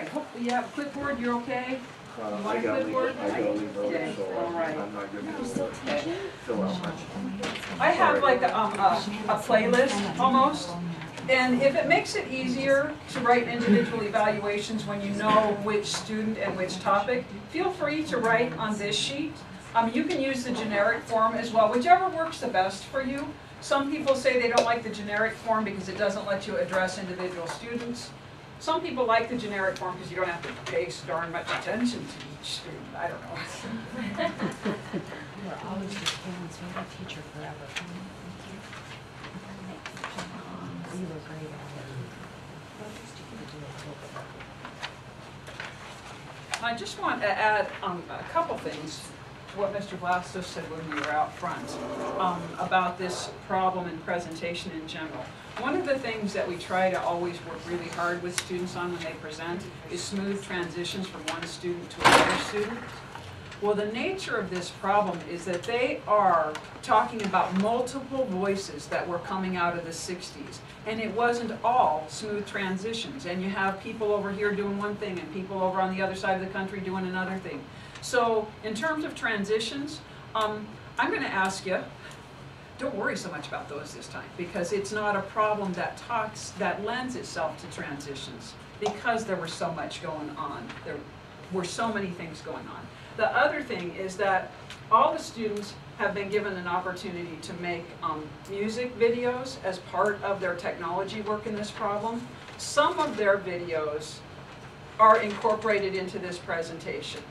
right, hopefully you have a clipboard, you're okay? You want a clipboard? Okay, all right. I have like a playlist almost, and if it makes it easier to write individual evaluations when you know which student and which topic, feel free to write on this sheet. You can use the generic form as well, whichever works the best for you. Some people say they don't like the generic form because it doesn't let you address individual students. Some people like the generic form because you don't have to pay so darn much attention to each student. I don't know. You are always just parents, favorite teacher forever. You were great at it. I just want to add a couple things to what Mr. Vlastos said when we were out front about this problem in presentation in general. One of the things that we try to always work really hard with students on when they present is smooth transitions from one student to another student. Well, the nature of this problem is that they are talking about multiple voices that were coming out of the 60s. And it wasn't all smooth transitions. And you have people over here doing one thing and people over on the other side of the country doing another thing. So in terms of transitions, I'm going to ask you, don't worry so much about those this time, because it's not a problem that lends itself to transitions, because there was so much going on. There were so many things going on. The other thing is that all the students have been given an opportunity to make music videos as part of their technology work in this problem. Some of their videos are incorporated into this presentation.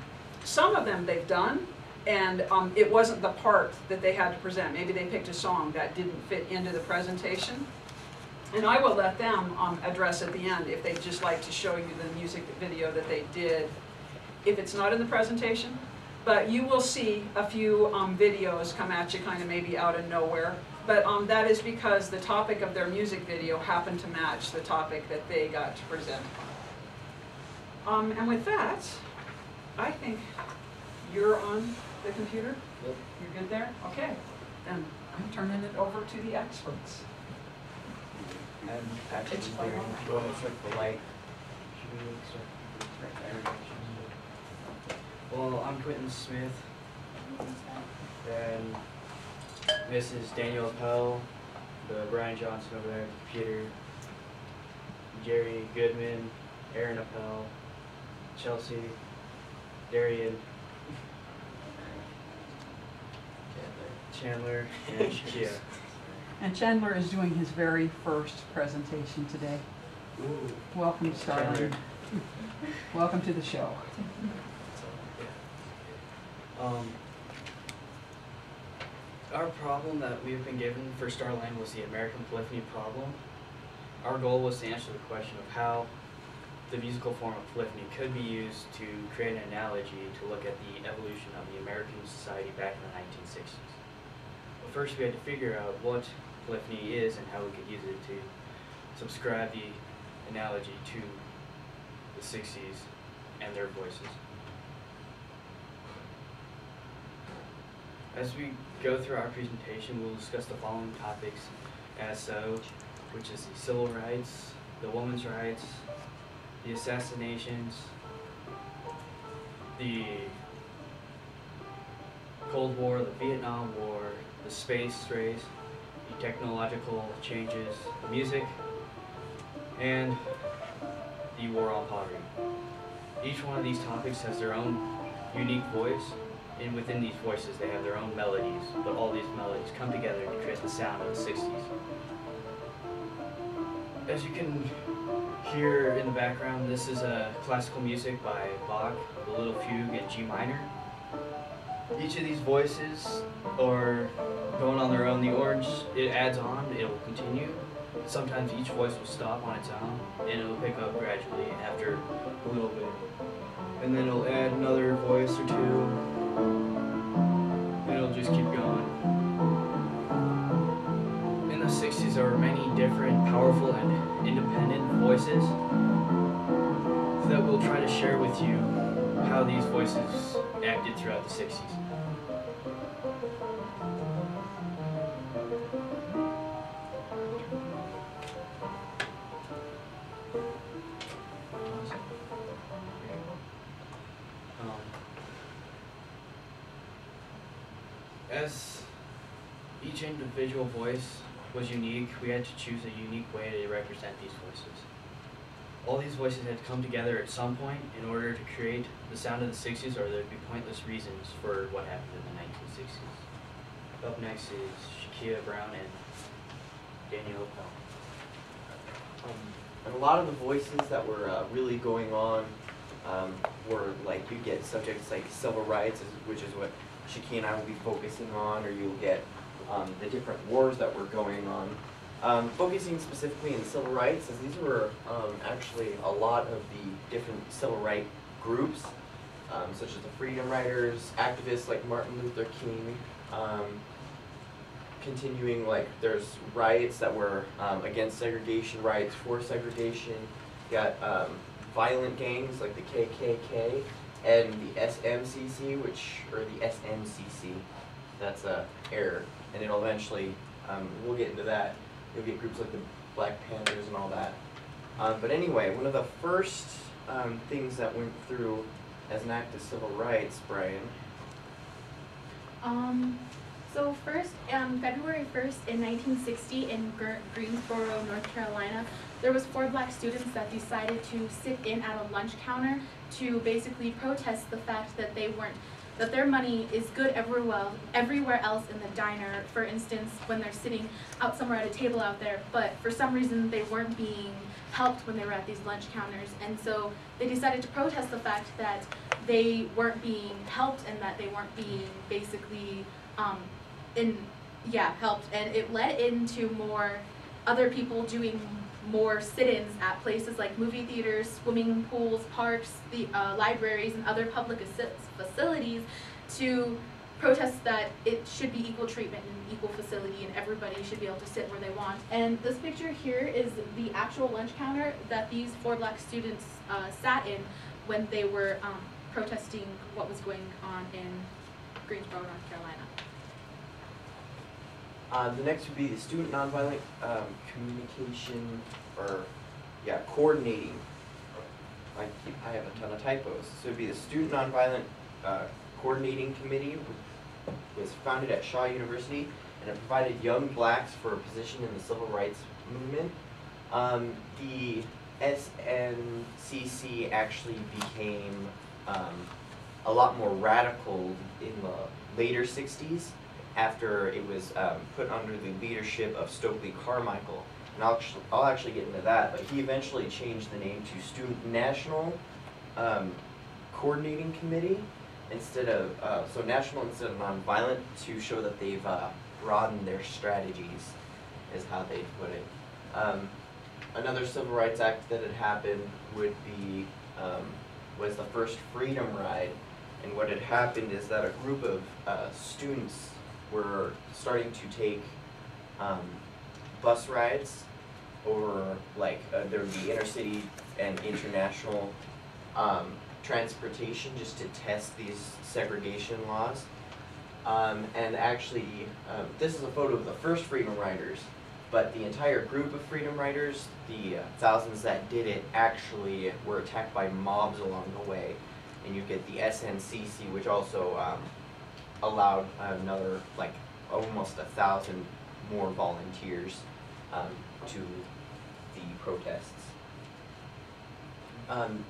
Some of them they've done, and it wasn't the part that they had to present. Maybe they picked a song that didn't fit into the presentation. And I will let them address at the end if they'd just like to show you the music video that they did, if it's not in the presentation. But you will see a few videos come at you kind of maybe out of nowhere. But that is because the topic of their music video happened to match the topic that they got to present on. And with that, I think you're on the computer? Yep. You're good there? Okay. Then I'm turning it over to the experts. I'm actually going to check the light. Well, I'm Quentin Smith, and this is Daniel Appel, the Brian Johnson over there, Peter, Jerry Goodman, Aaron Appel, Chelsea, Darian, Chandler, and Shakia. And Chandler is doing his very first presentation today. Ooh. Welcome, Starling. Welcome to the show. Our problem that we've been given for Starland was the American Polyphony problem. Our goal was to answer the question of how the musical form of polyphony could be used to create an analogy to look at the evolution of the American society back in the 1960s. But first we had to figure out what polyphony is and how we could use it to subscribe the analogy to the 60s and their voices. As we go through our presentation, we'll discuss the following topics as so, which is the civil rights, the women's rights, the assassinations, the Cold War, the Vietnam War, the space race, the technological changes, the music, and the war on poverty. Each one of these topics has their own unique voice, and within these voices they have their own melodies, but all these melodies come together to create the sound of the 60s. As you can hear in the background, this is classical music by Bach, the Little Fugue in G minor. Each of these voices are going on their own. The orange, it adds on, it'll continue. Sometimes each voice will stop on its own, and it'll pick up gradually after a little bit. And then it'll add another voice or two, and it'll just keep going. In the 60s, there were many different, powerful, and independent voices that we'll try to share with you how these voices acted throughout the 60s. as each individual voice was unique, we had to choose a unique way to represent these voices. All these voices had to come together at some point in order to create the sound of the 60s, or there'd be pointless reasons for what happened in the 1960s. Up next is Shakia Brown and Danielle Pell. And a lot of the voices that were really going on were like, you get subjects like civil rights, which is what Shakia and I will be focusing on, or you'll get the different wars that were going on. Focusing specifically in civil rights, as these were actually a lot of the different civil rights groups, such as the Freedom Riders, activists like Martin Luther King, continuing, like, there's riots that were against segregation, riots for segregation. You got violent gangs like the KKK and the SMCC, or the SNCC, that's a error, and it'll eventually, we'll get into that. You'll get groups like the Black Panthers and all that. But anyway, one of the first things that went through as an act of civil rights, Brian. So first, February 1st in 1960 in Greensboro, North Carolina, there was 4 black students that decided to sit in at a lunch counter to basically protest the fact that that their money is good everywhere else in the diner. For instance, when they're sitting out somewhere at a table out there, but for some reason they weren't being helped when they were at these lunch counters, and so they decided to protest the fact that they weren't being helped and that they weren't being basically helped, and it led into more other people doing more sit-ins at places like movie theaters, swimming pools, parks, the libraries, and other public facilities to protest that it should be equal treatment and equal facility, and everybody should be able to sit where they want. And this picture here is the actual lunch counter that these 4 black students sat in when they were protesting what was going on in Greensboro, North Carolina. The next would be the student nonviolent communication, coordinating. I have a ton of typos. So it would be the student nonviolent coordinating committee, was founded at Shaw University, and it provided young blacks for a position in the civil rights movement. The SNCC actually became a lot more radical in the later 60s after it was put under the leadership of Stokely Carmichael. And I'll actually get into that, but he eventually changed the name to Student National Coordinating Committee instead of, so national instead of nonviolent, to show that they've broadened their strategies, is how they'd put it. Another civil rights act that had happened would be, was the first Freedom Ride. And what had happened is that a group of students were starting to take bus rides over, there would be intercity and international transportation just to test these segregation laws. And actually, this is a photo of the first Freedom Riders, but the entire group of Freedom Riders, the thousands that did it, actually were attacked by mobs along the way. And you get the SNCC, which also allowed another, almost 1,000 more volunteers to the protests.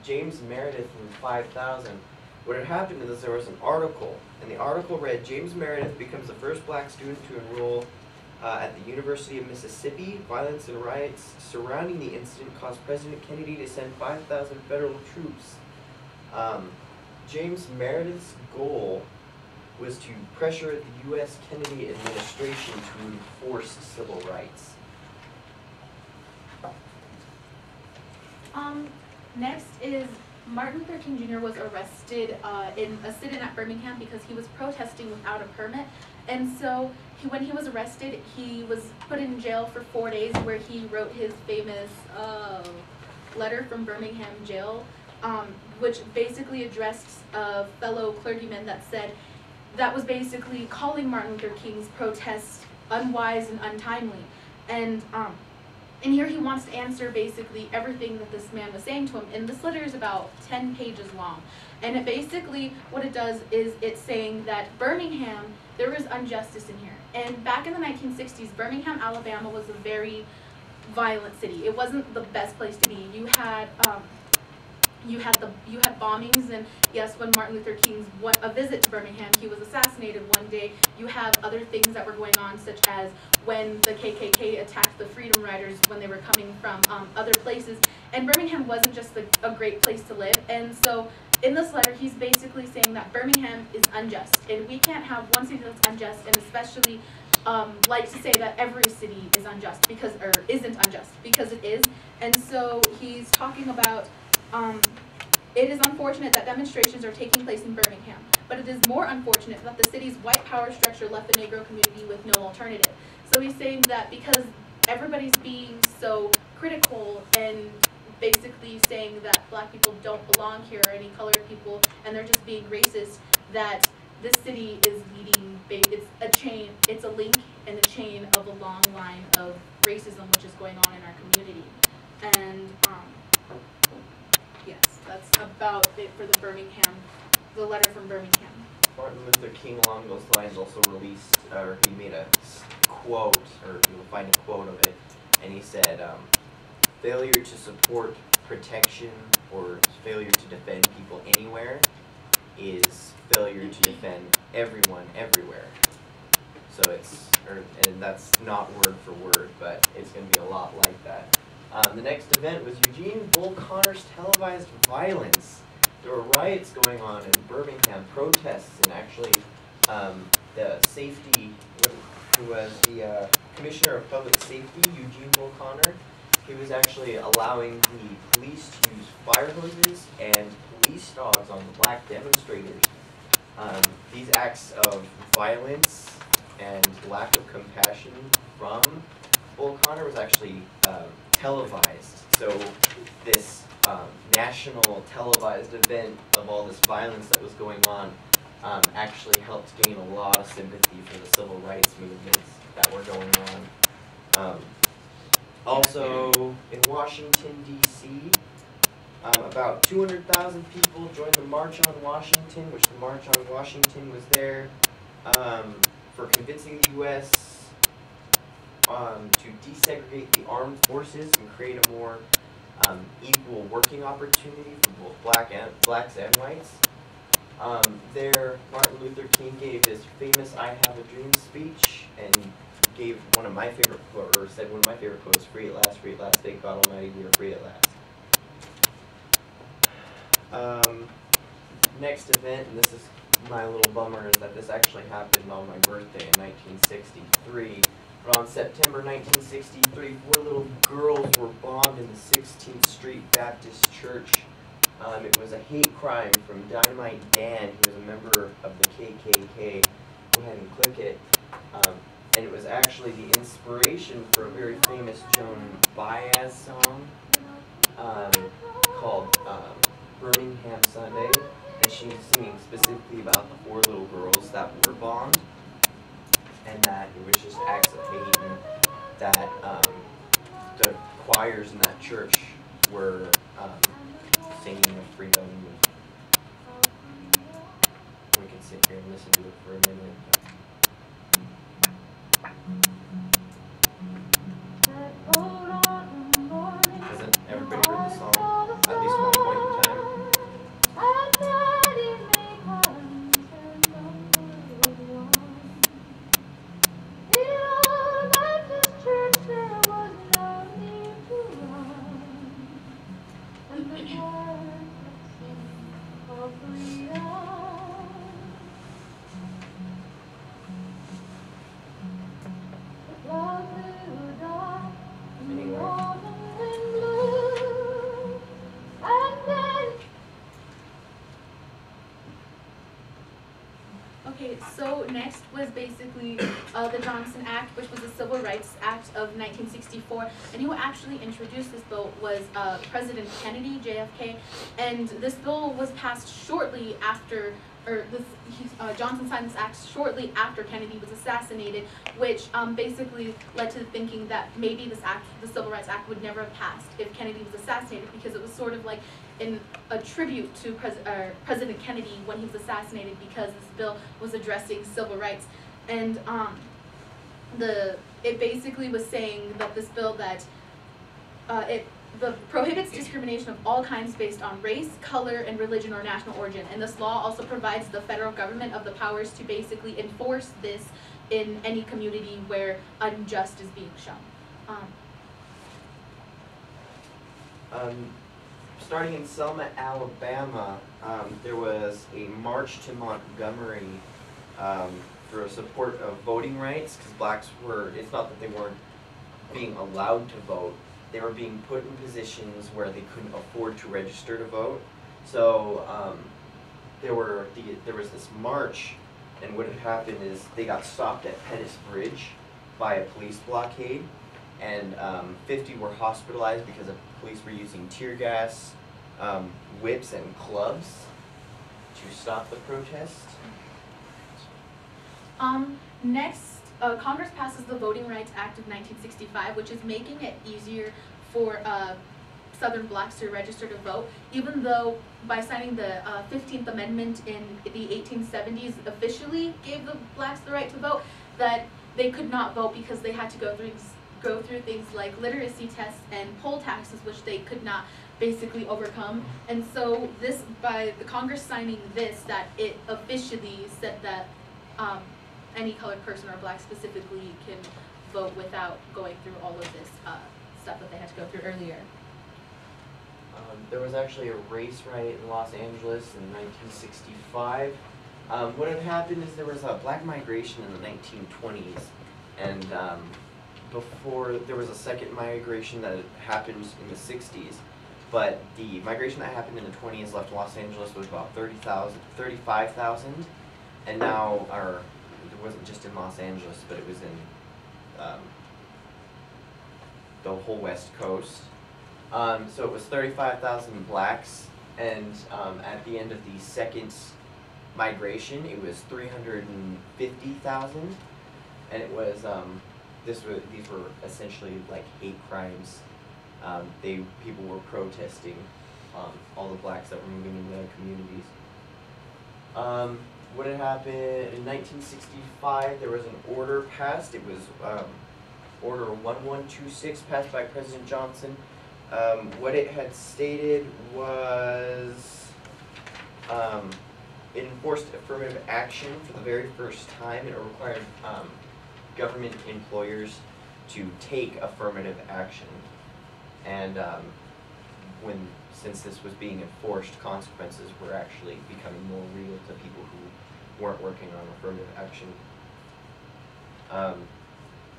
James Meredith in 5000, what had happened is there was an article, and the article read, James Meredith becomes the first black student to enroll at the University of Mississippi. Violence and riots surrounding the incident caused President Kennedy to send 5,000 federal troops. James Meredith's goal was to pressure the U.S. Kennedy administration to enforce civil rights. Next is Martin Luther King Jr. was arrested in a sit-in at Birmingham because he was protesting without a permit. And so when he was arrested, he was put in jail for 4 days, where he wrote his famous letter from Birmingham jail, which basically addressed a fellow clergyman that was basically calling Martin Luther King's protest unwise and untimely. And And here he wants to answer basically everything that this man was saying to him. And this letter is about 10 pages long. And it basically, what it does is it's saying that Birmingham, there was injustice in here. And back in the 1960s, Birmingham, Alabama was a very violent city. It wasn't the best place to be. You had bombings, and yes, when Martin Luther King's a visit to Birmingham, he was assassinated one day. You have other things that were going on, such as when the KKK attacked the Freedom Riders when they were coming from other places. And Birmingham wasn't just a great place to live. And so in this letter, he's basically saying that Birmingham is unjust, and we can't have one city that's unjust, and especially like to say that every city is unjust or isn't unjust, because it is. And so he's talking about it is unfortunate that demonstrations are taking place in Birmingham, but it is more unfortunate that the city's white power structure left the Negro community with no alternative. So he's saying that because everybody's being so critical and basically saying that black people don't belong here or any colored people, and they're just being racist, that this city is leading, it's a link in a chain of a long line of racism which is going on in our community. And yes, that's about it for the letter from Birmingham. Martin Luther King along those lines also released, or he made a quote, or you'll find a quote of it, and he said, failure to support protection or failure to defend people anywhere is failure to defend everyone everywhere. So and that's not word for word, but it's going to be a lot like that. The next event was Eugene Bull Connor's televised violence. There were riots going on in Birmingham, protests, and actually the safety, who was the Commissioner of Public Safety, Eugene Bull Connor, he was actually allowing the police to use fire hoses and police dogs on the black demonstrators. These acts of violence and lack of compassion from Bull Connor was actually televised. So this national televised event of all this violence that was going on actually helped gain a lot of sympathy for the civil rights movements that were going on. Also in Washington, D.C., about 200,000 people joined the March on Washington, which the March on Washington was there for convincing the U.S. To desegregate the armed forces and create a more equal working opportunity for both blacks and whites. There, Martin Luther King gave his famous "I Have a Dream" speech and gave said one of my favorite quotes, free at last, thank God Almighty, we are free at last. Next event, and this is my little bummer, is that this actually happened on my birthday in 1963. But on September 1963, 4 little girls were bombed in the 16th Street Baptist Church. It was a hate crime from Dynamite Dan, who was a member of the KKK. Go ahead and click it. And it was actually the inspiration for a very famous Joan Baez song called Birmingham Sunday. And she's singing specifically about the 4 little girls that were bombed, and that it was just acts of hate, and that the choirs in that church were singing of freedom. We can sit here and listen to it for a minute. Hasn't everybody heard the song at least one point in time? Okay, so next was basically the Johnson Act, which was the Civil Rights Act of 1964, and who actually introduced this bill was President Kennedy, JFK, and this bill was passed shortly after Johnson signed this act shortly after Kennedy was assassinated, which basically led to the thinking that maybe this act, the Civil Rights Act, would never have passed if Kennedy was assassinated, because it was sort of like a tribute to President Kennedy when he was assassinated, because this bill was addressing civil rights. And it basically was saying that this bill that it prohibits discrimination of all kinds based on race, color, and religion or national origin. And this law also provides the federal government of the powers to basically enforce this in any community where unjust is being shown. Starting in Selma, Alabama, there was a march to Montgomery for support of voting rights, because blacks were, it's not that they weren't being allowed to vote, they were being put in positions where they couldn't afford to register to vote. So there was this march, and what had happened is they got stopped at Pettus Bridge by a police blockade, and 50 were hospitalized because the police were using tear gas, whips, and clubs to stop the protest. Next, Congress passes the Voting Rights Act of 1965, which is making it easier for Southern blacks to register to vote, even though by signing the 15th Amendment in the 1870s officially gave the blacks the right to vote, that they could not vote because they had to go through things like literacy tests and poll taxes, which they could not basically overcome. And so this, by the Congress signing this, that it officially said that any colored person, or black specifically, can vote without going through all of this stuff that they had to go through earlier. There was actually a race riot in Los Angeles in 1965. What had happened is there was a black migration in the 1920s, and before there was a second migration that had happened in the 60s. But the migration that happened in the 20s left Los Angeles with about 35,000, and now it wasn't just in Los Angeles, but it was in the whole West Coast. So it was 35,000 blacks, and at the end of the second migration, it was 350,000, and it was these were essentially like hate crimes. People were protesting all the blacks that were moving into their communities. What had happened in 1965? There was an order passed. It was Order 1126, passed by President Johnson. What it had stated was it enforced affirmative action for the very first time. It required government employers to take affirmative action. And since this was being enforced, consequences were actually becoming more real to people who weren't working on affirmative action.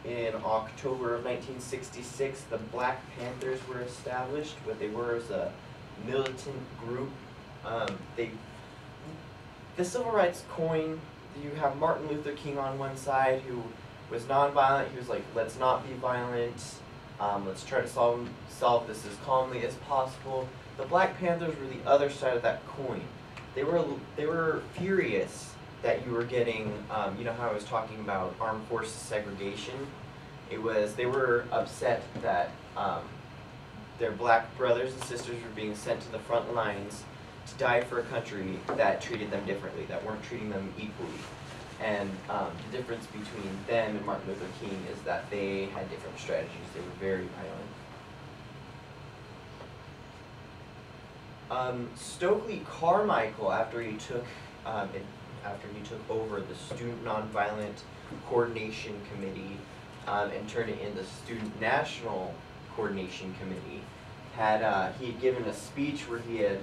In October of 1966, the Black Panthers were established. What they were is a militant group. The civil rights coin, you have Martin Luther King on one side, who was nonviolent. He was like, let's not be violent. Let's try to solve this as calmly as possible. The Black Panthers were the other side of that coin. They were furious that you were getting, you know how I was talking about armed forces segregation? They were upset that their black brothers and sisters were being sent to the front lines to die for a country that treated them differently, that weren't treating them equally. And the difference between them and Martin Luther King is that they had different strategies. They were very violent. Stokely Carmichael, after he took over the Student Nonviolent Coordination Committee and turned it into Student National Coordination Committee, he had given a speech where he had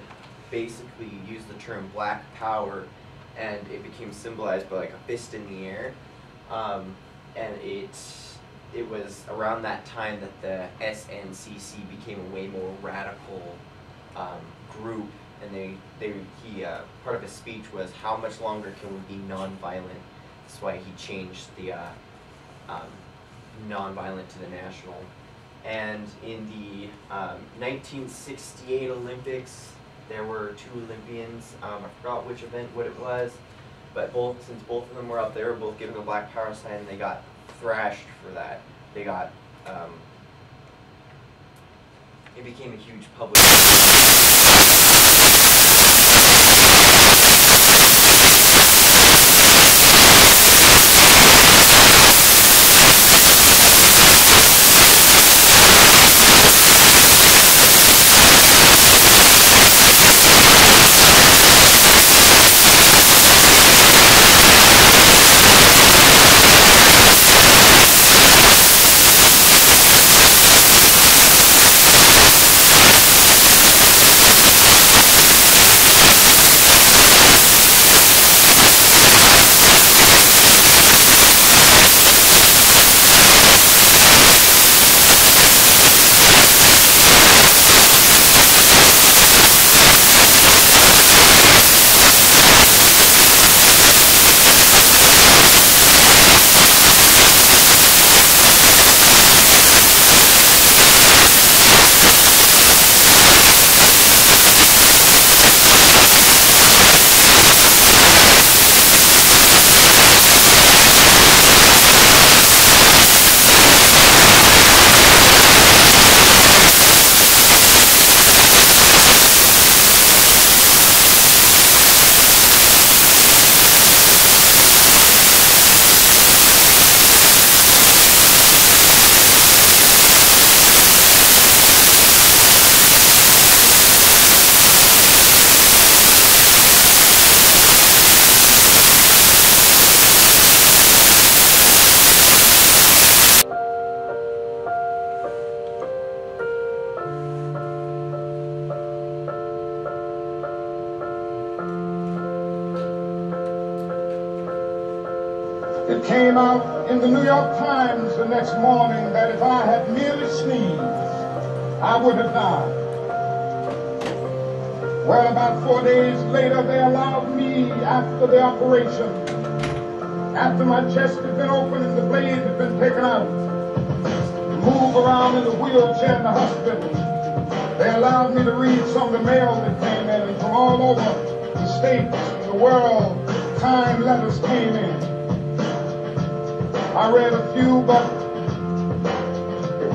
basically used the term Black Power, and it became symbolized by like a fist in the air. And it was around that time that the SNCC became a way more radical group, and part of his speech was, how much longer can we be nonviolent? That's why he changed the nonviolent to the national. And in the 1968 Olympics, there were 2 Olympians. I forgot which event, what it was, but since both of them were up there, both given the Black Power sign, they got thrashed for that. They got, it became a huge public. It came out in the New York Times the next morning that if I had merely sneezed, I would have died. Well, about 4 days later, they allowed me, after the operation, after my chest had been opened and the blade had been taken out, to move around in the wheelchair in the hospital. They allowed me to read some of the mail that came in, and from all over the states and the world, kind letters came in. I read a few, but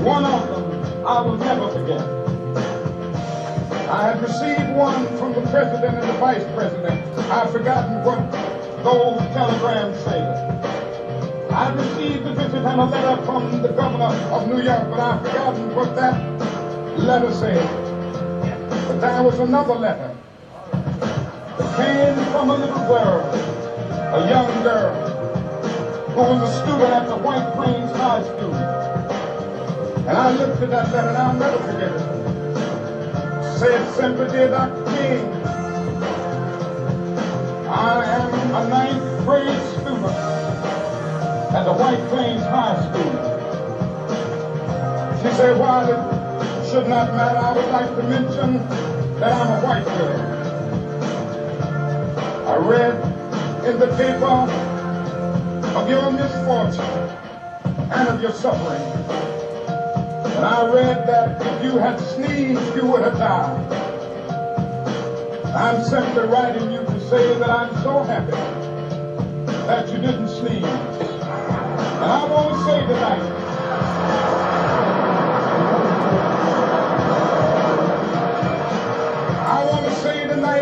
one of them I will never forget. I had received one from the president and the vice president. I've forgotten what those telegrams said. I received a visit and a letter from the governor of New York, but I've forgotten what that letter said. But there was another letter that came from a little girl, a young girl, who was a student at the White Plains High School. And I looked at that letter and I'll never forget it. It said simply, "Dear Dr. King, I am a 9th grade student at the White Plains High School." She said, "While it should not matter, I would like to mention that I'm a white girl. I read in the paper of your misfortune and of your suffering. And I read that if you had sneezed, you would have died. I'm simply writing you to say that I'm so happy that you didn't sneeze. And I want to say tonight,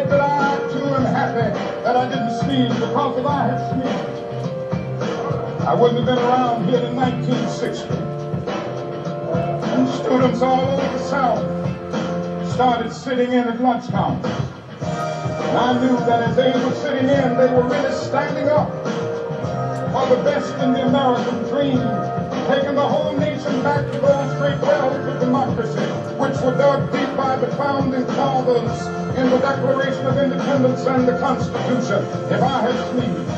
that I too am happy that I didn't sneeze, because if I had sneezed, I wouldn't have been around here in 1960. And students all over the South started sitting in at lunch counters. And I knew that as they were sitting in, they were really standing up for the best in the American dream, taking the whole nation back to those great wells of democracy, which were dug deep by the founding fathers in the Declaration of Independence and the Constitution. If I had sneezed,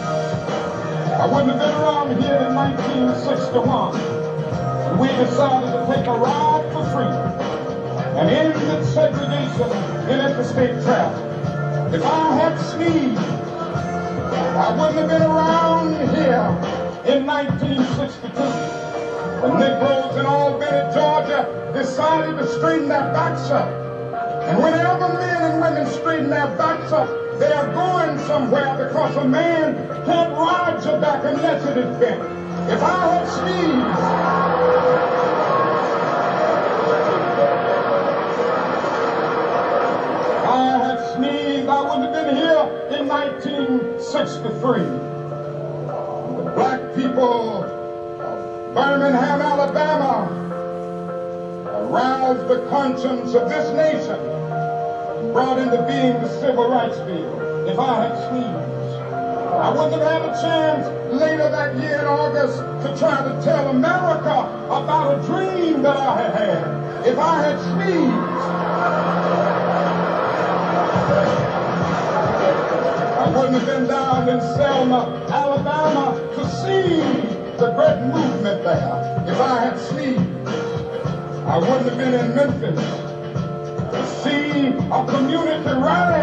I wouldn't have been around here in 1961. And we decided to take a ride for freedom and end segregation in interstate traffic. If I had sneezed, I wouldn't have been around here in 1962. The Negroes in Albany, Georgia decided to straighten their backs up. And whenever men and women straighten their backs up, they are going somewhere, because a man can't ride your back unless it is bent. If I had sneezed, I wouldn't have been here in 1963. The black people of Birmingham, Alabama, aroused the conscience of this nation, brought into being the Civil Rights Bill. If I had sneezed, I wouldn't have had a chance later that year in August to try to tell America about a dream that I had had. If I had sneezed, I wouldn't have been down in Selma, Alabama to see the great movement there. If I had sneezed, I wouldn't have been in Memphis to see a community rally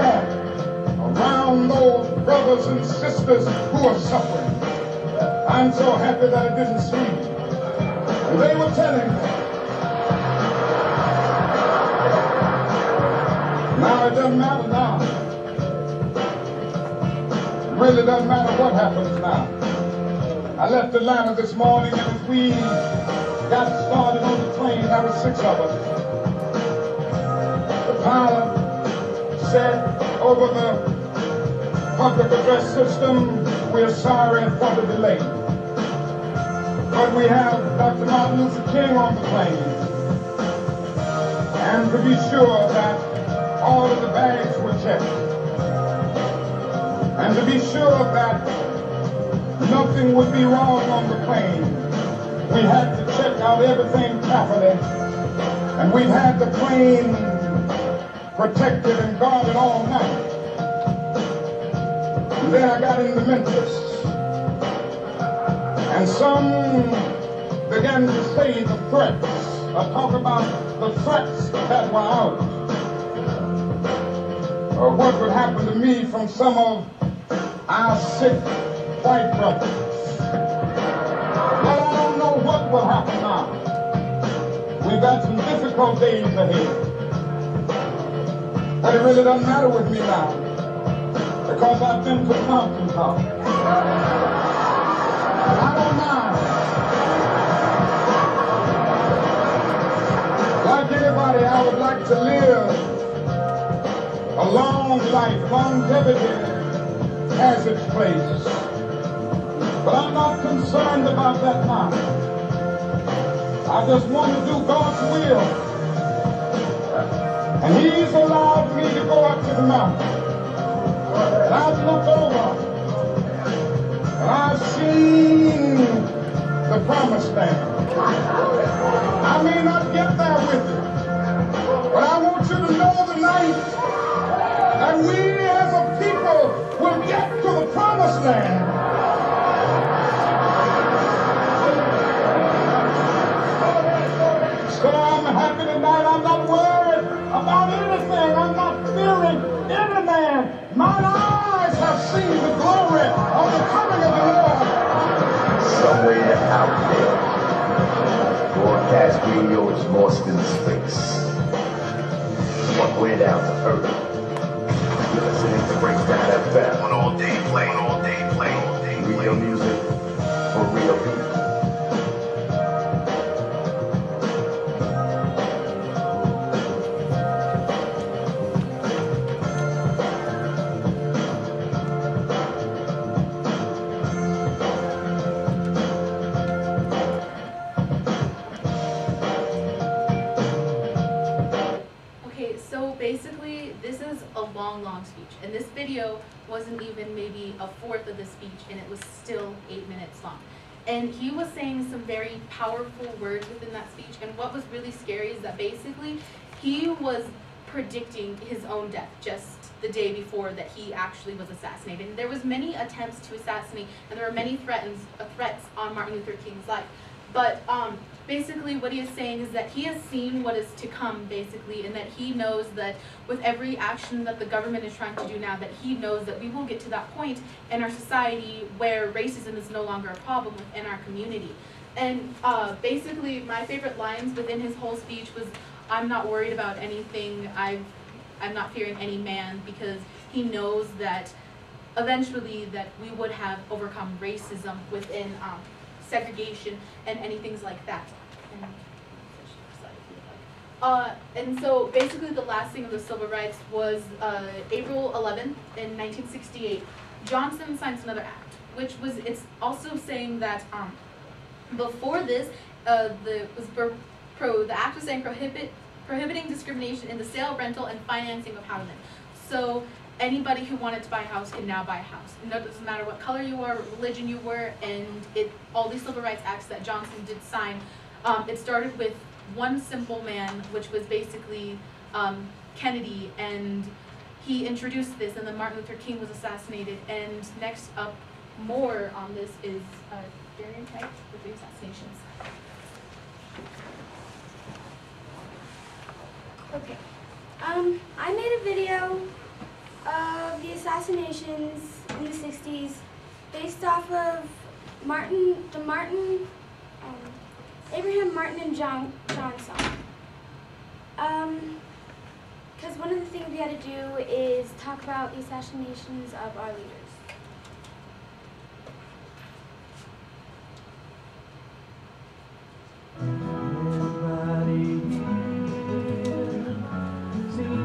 around those brothers and sisters who are suffering. I'm so happy that I didn't sneeze. And they were telling me, now it doesn't matter now. Really doesn't matter what happens now. I left Atlanta this morning, and as we got started on the train, there were 6 of us. The pilot said over the public address system, "We're sorry for the delay, but we have Dr. Martin Luther King on the plane, and to be sure that all of the bags were checked, and to be sure that nothing would be wrong on the plane, we had to check out everything carefully, and we've had the plane protected and guarded all night." And then I got into Memphis, and some began to say the threats, talk about the threats that were out, or what would happen to me from some of our sick white brothers. Well, I don't know what will happen now. We've got some difficult days ahead. But it really doesn't matter with me now, because I've been to the mountaintop. I don't mind. Like anybody, I would like to live a long life. Longevity has its place. But I'm not concerned about that now. I just want to do God's will. And He's allowed me to go up to the mountain. And I've looked over, and I've seen the promised land. I may not get there with you, but I want you to know tonight that we as a people will get to the promised land. So I'm happy tonight. I'm not worried about anything. I'm not fearing any man. Mine eyes have seen the glory of the coming of the Lord. Somewhere out there, broadcast radio is lost in space. One way down to Earth. You're listening to Breakdown FM. On all day play, real music for real people. Basically, this is a long speech, and this video wasn't even maybe a fourth of the speech, and it was still 8 minutes long. And he was saying some very powerful words within that speech, and what was really scary is that basically he was predicting his own death just the day before that he actually was assassinated. And there was many attempts to assassinate, and there were many threats on Martin Luther King's life. But basically what he is saying is that he has seen what is to come, basically, and that he knows that with every action that the government is trying to do now, that he knows that we will get to that point in our society where racism is no longer a problem within our community. And basically my favorite lines within his whole speech was, "I'm not worried about anything. I'm not fearing any man, because he knows that eventually that we would have overcome racism within segregation and any things like that. And so basically the last thing of the civil rights was April 11th in 1968. Johnson signs another act, which was, it's also saying that before this, the act was saying prohibiting discrimination in the sale, rental, and financing of housing. So anybody who wanted to buy a house can now buy a house. And it doesn't matter what color you were, what religion you were, and all these civil rights acts that Johnson did sign, it started with one simple man, which was basically Kennedy, and he introduced this, and then Martin Luther King was assassinated, and next up more on this is Darian Wright with the assassinations. Okay. I made a video of the assassinations in the 60s based off of Abraham, Martin, and John song. Because one of the things we had to do is talk about the assassinations of our leaders.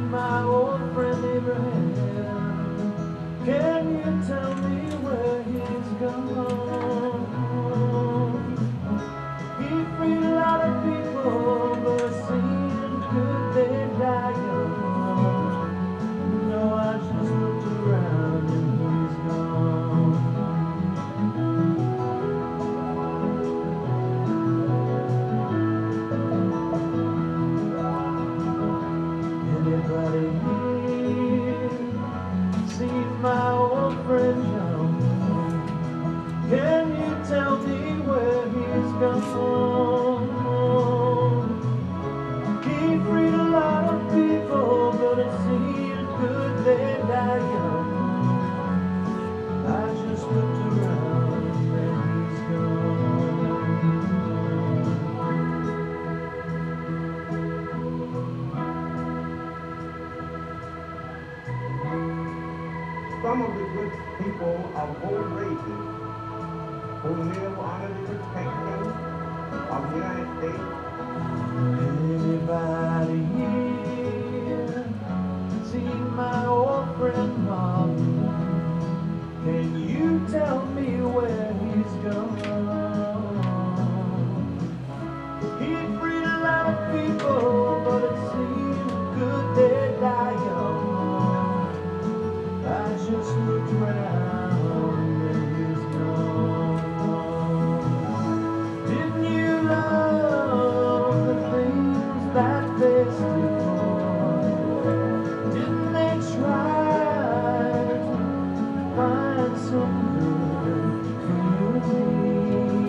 My old friend Abraham, can you tell me where he's gone? He freed a lot of people, but it seemed good they died young. No, I just looked around and he's gone. Anybody here seen my old friend John? Can you tell me where he's gone? He freed a lot of people, but it seemed good they died young. I just looked around and he's gone. Some of the good people of both races who live under the protection of the United States. Anybody here seen my old friend Martin? Can you tell me where he's gone? He freed a lot of people, but it seemed good they die young. I just looked around and he's gone. Didn't you love the things that they stood for? Didn't they try to find some good for you and me?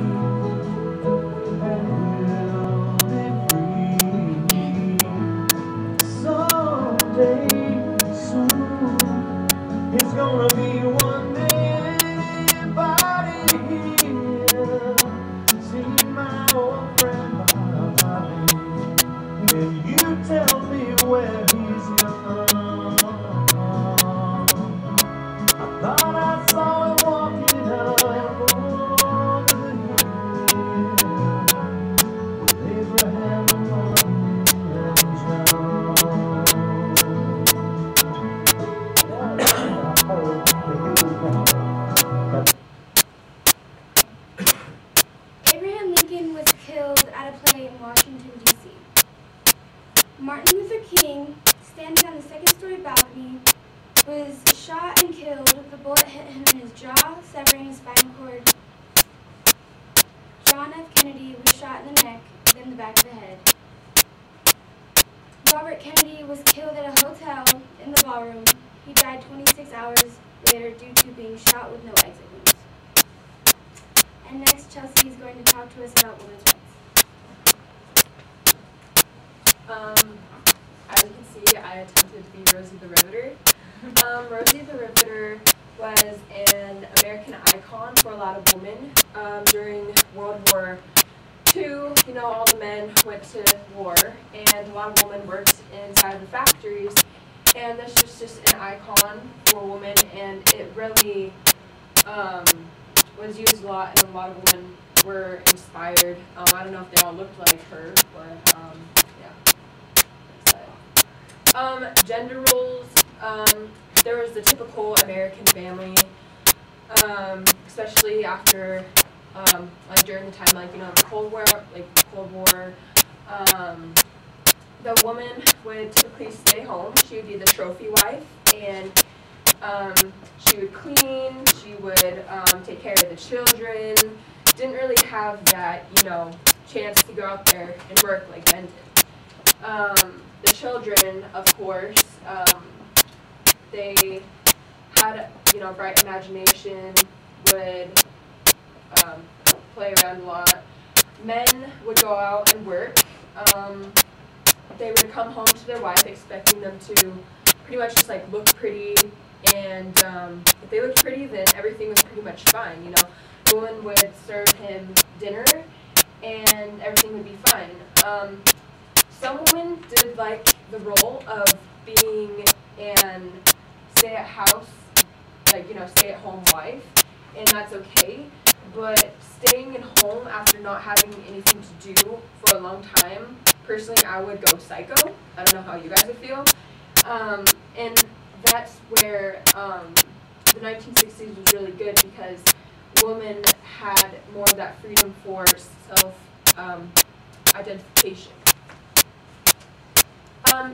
And we'll be free someday soon. It's gonna be one day. Anybody here see my old friend Bobby? Can you tell me where he's gone? I thought I saw him walking up over the hill with Abraham, Martin, and Abraham Lincoln was killed at a play in Washington, D.C. Martin Luther King, standing on the second-story balcony, was shot and killed. The bullet hit him in his jaw, severing his spinal cord. John F. Kennedy was shot in the neck, then the back of the head. Robert Kennedy was killed at a hotel in the ballroom. He died 26 hours later due to being shot with no exit wounds. And next, Chelsea is going to talk to us about women's rights. As you can see, I attempted to be Rosie the Riveter. Rosie the Riveter was an American icon for a lot of women during World War II. You know, all the men went to war, and a lot of women worked inside the factories. And this was just an icon for women, and it really was used a lot, and a lot of women were inspired. I don't know if they all looked like her, but yeah. Gender roles. There was the typical American family, especially after, like during the time, like, you know, the Cold War, the woman would typically stay home. She would be the trophy wife, and she would clean, she would take care of the children. Didn't really have that, you know, chance to go out there and work like men did. The children, of course, they had, you know, bright imagination, would play around a lot. Men would go out and work. They would come home to their wife expecting them to pretty much just like look pretty, and if they looked pretty, then everything was pretty much fine, you know. The woman would serve him dinner and everything would be fine. Some women did like the role of being an stay-at-house, like, you know, stay-at-home wife, and that's okay. But staying at home after not having anything to do for a long time, personally, I would go psycho. I don't know how you guys would feel. And that's where the 1960s was really good, because women had more of that freedom for self-identification.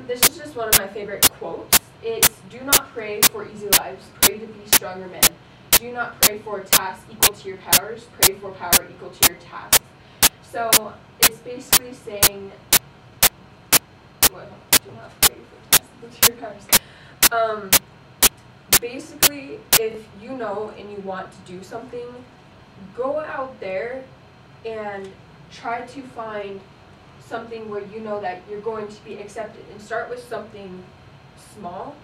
This is just one of my favorite quotes. It's, "Do not pray for easy lives, pray to be stronger men. Do not pray for tasks equal to your powers, pray for power equal to your tasks." So it's basically saying, what? Do not pray for tasks equal to your powers. Basically, if you know and you want to do something, go out there and try to find something where you know that you're going to be accepted, and start with something small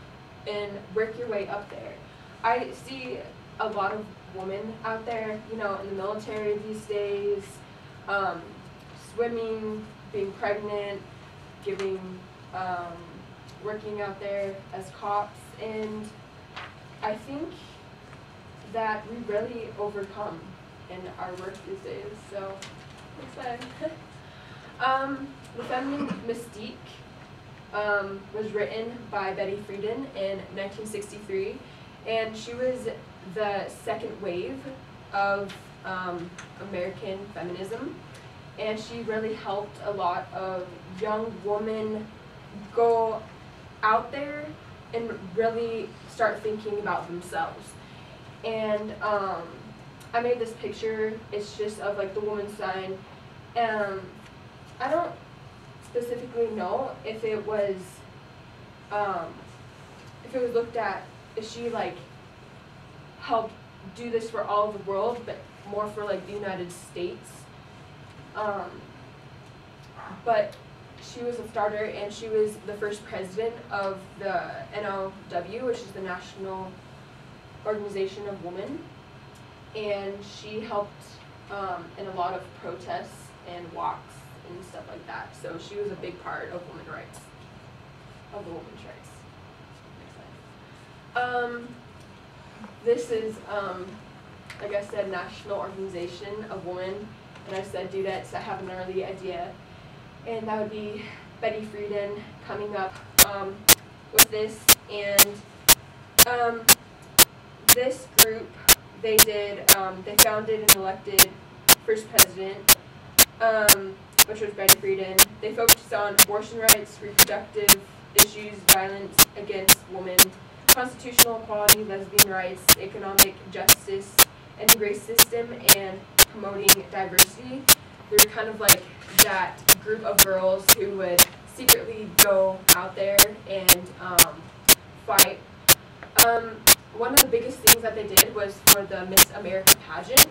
and work your way up there. I see a lot of women out there, you know, in the military these days, swimming, being pregnant, working out there as cops, and I think that we really overcome in our work these days, so excited. The Feminine Mystique was written by Betty Friedan in 1963, and she was the second wave of American feminism, and she really helped a lot of young women go out there and really start thinking about themselves. And I made this picture. It's just of like the woman sign. I don't specifically know if it was looked at, if she like helped do this for all of the world, but more for like the United States. But she was a starter, and she was the first president of the NOW, which is the National Organization of Women, and she helped in a lot of protests and walks and stuff like that. So she was a big part of women's rights, of the women's rights. Next slide. This is, like I said, National Organization of Women, and I said dudettes. I have an early idea, and that would be Betty Friedan coming up with this. And this group, they founded and elected first president, which was Betty Friedan. They focused on abortion rights, reproductive issues, violence against women, constitutional equality, lesbian rights, economic justice, and race system, and promoting diversity. They were kind of like that group of girls who would secretly go out there and fight. One of the biggest things that they did was for the Miss America pageant.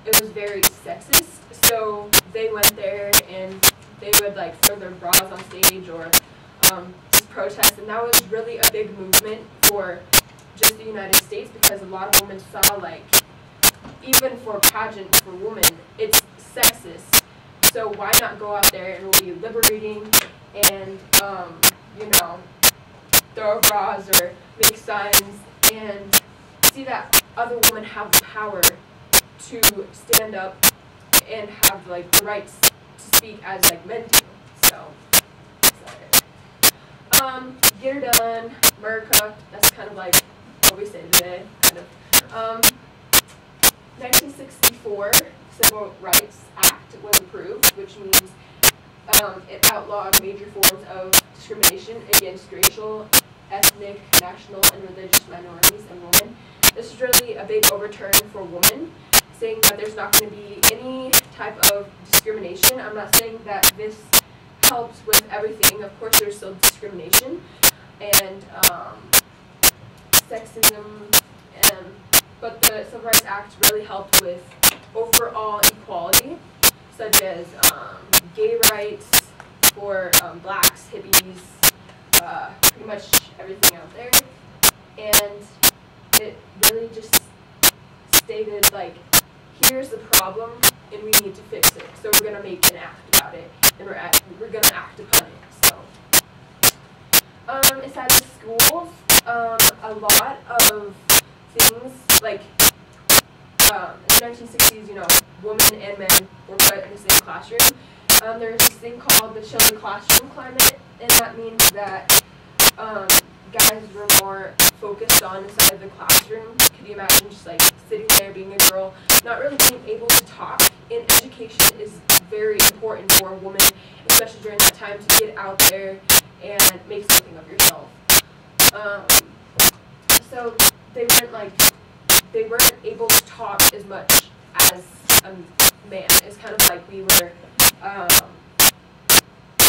It was very sexist, so they went there and they would like throw their bras on stage or just protest, and that was really a big movement for just the United States, because a lot of women saw, like, even for pageants for women, it's sexist. So why not go out there, and it will be liberating, and you know, throw bras or make signs and see that other women have the power to stand up and have like the rights to speak as like men do. So excited. Get her done, America, that's kind of like what we say today, kind of. 1964 Civil Rights Act was approved, which means it outlawed major forms of discrimination against racial, ethnic, national, and religious minorities and women. This is really a big overturn for women, saying that there's not going to be any type of discrimination. I'm not saying that this helps with everything. Of course, there's still discrimination and sexism, but the Civil Rights Act really helped with overall equality, such as gay rights for blacks, hippies, pretty much everything out there. And it really just stated, like, here's the problem and we need to fix it. So we're going to make an act about it, and we're going to act upon it. So inside the schools, a lot of things, like in the 1960s, you know, women and men were put in the same classroom. There's this thing called the chilly classroom climate, and that means that guys were more focused on inside the classroom. Could you imagine just like sitting there being a girl, not really being able to talk? And education is very important for a woman, especially during that time, to get out there and make something of yourself. So they weren't able to talk as much as a man. It's kind of like we were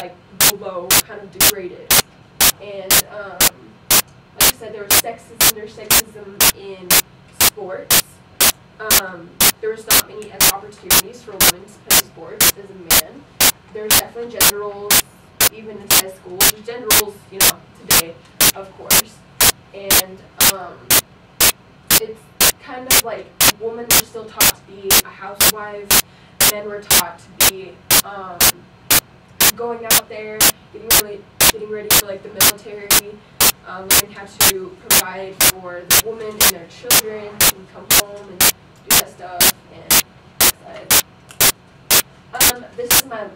like below, kind of degraded. And like I said, there's sexism in sports. There was not many opportunities for women to play sports as a man. There's definitely gender roles, even inside schools. There's gender roles, you know, today, of course. And it's kind of like women were still taught to be a housewife. Men were taught to be going out there, getting ready for like the military, learning how to provide for the woman and their children, and come home and do that stuff. And this is my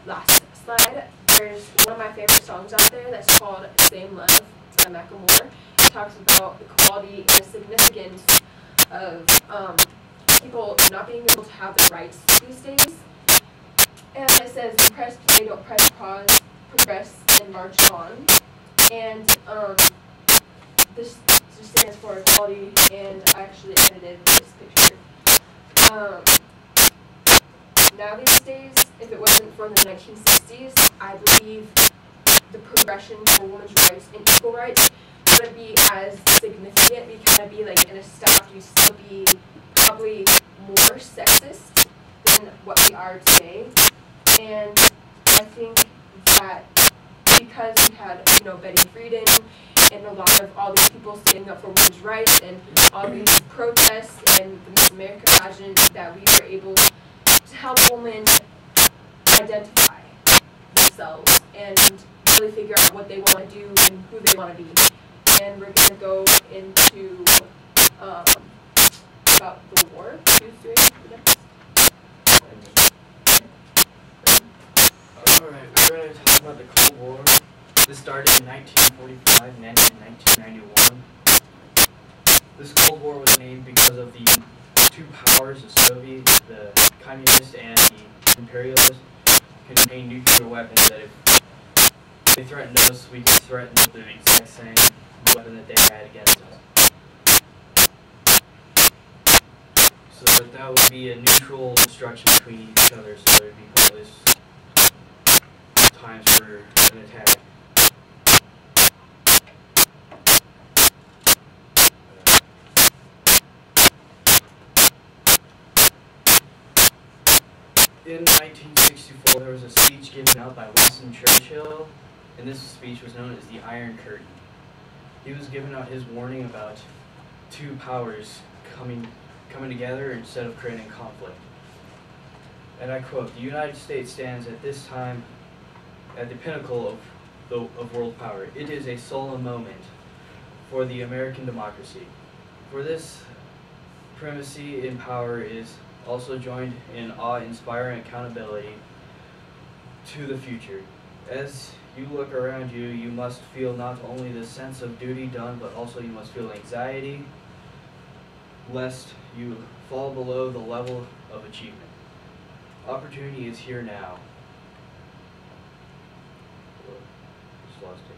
last slide. There's one of my favorite songs out there that's called "Same Love" by Macklemore. It talks about the quality and the significance of people not being able to have their rights these days. And it says, press play, don't press pause, progress, and march on. And this just stands for equality, and I actually edited this picture. Now these days, if it wasn't from the 1960s, I believe the progression for women's rights and equal rights wouldn't be as significant. We kind of be like in a stock, you'd still be probably more sexist than what we are today. And I think that because we had, you know, Betty Friedan and a lot of all these people standing up for women's rights and all these protests and the Miss America pageant, that we were able to help women identify themselves and really figure out what they want to do and who they want to be. And we're going to go into about the war. Alright, we're going to talk about the Cold War. This started in 1945 and ended in 1991. This Cold War was named because of the two powers, the Soviet, the communist, and the imperialist, contained nuclear weapons that if they threatened us, we could threaten the exact same weapon that they had against us. So that would be a neutral destruction between each other, so there would be always times for an attack. In 1964, there was a speech given out by Winston Churchill, and this speech was known as the Iron Curtain. He was giving out his warning about two powers coming together instead of creating conflict. And I quote, "The United States stands at this time at the pinnacle of of world power. It is a solemn moment for the American democracy. For this primacy in power is also joined in awe-inspiring accountability to the future. As you look around you, you must feel not only the sense of duty done, but also you must feel anxiety, lest you fall below the level of achievement. Opportunity is here now. Just lost it.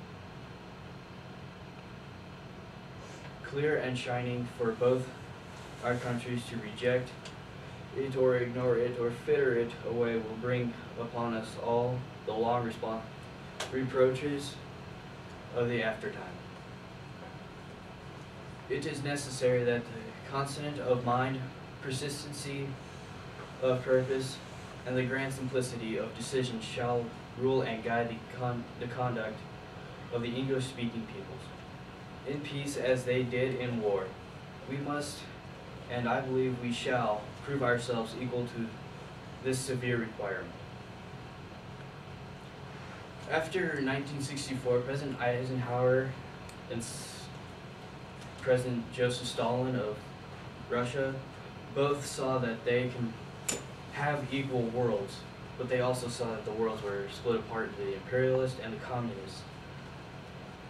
Clear and shining for both our countries. To reject it or ignore it or fritter it away will bring upon us all the long reproaches of the aftertime. It is necessary that the constant of mind, persistency of purpose, and the grand simplicity of decision shall rule and guide the conduct of the English-speaking peoples, in peace as they did in war. We must, and I believe we shall, prove ourselves equal to this severe requirement. After 1964, President Eisenhower and President Joseph Stalin of Russia both saw that they can have equal worlds, but they also saw that the worlds were split apart into the imperialist and the communist.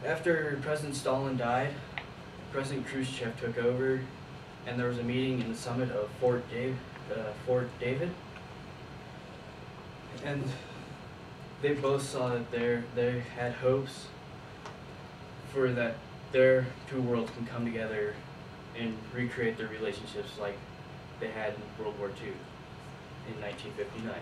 After President Stalin died, President Khrushchev took over, and there was a meeting in the summit of Fort David, and they both saw that they had hopes for that their two worlds can come together and recreate their relationships like they had in World War II in 1959.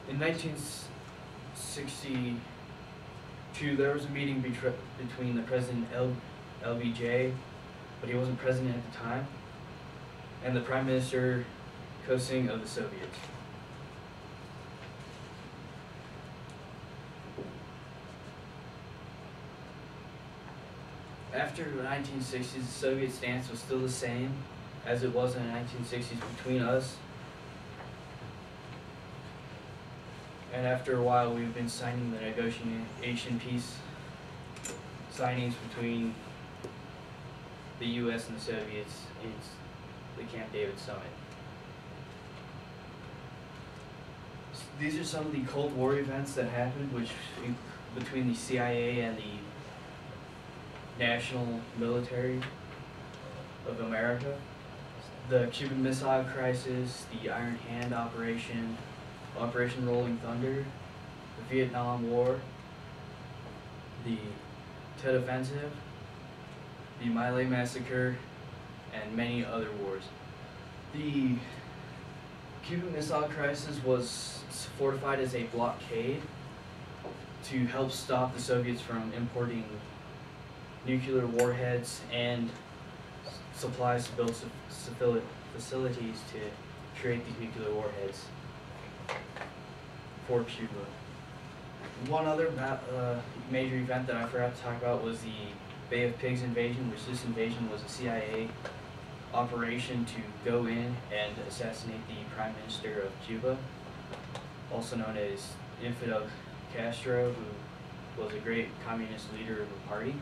In 1962, there was a meeting between the President LBJ, but he wasn't president at the time, and the Prime Minister Kosing of the Soviets. After the 1960s, the Soviet stance was still the same as it was in the 1960s between us. And after a while, we've been signing the negotiation peace signings between the U.S. and the Soviets in the Camp David summit. These are some of the Cold War events that happened, between the CIA and the national military of America. The Cuban Missile Crisis, the Iron Hand Operation, Operation Rolling Thunder, the Vietnam War, the Tet Offensive, the My Lai Massacre, and many other wars. The Cuban Missile Crisis was fortified as a blockade to help stop the Soviets from importing nuclear warheads and supplies to build facilities to create these nuclear warheads for Cuba. One other major event that I forgot to talk about was the Bay of Pigs invasion, which this invasion was a CIA operation to go in and assassinate the Prime Minister of Cuba, also known as Fidel Castro, who was a great communist leader of the party.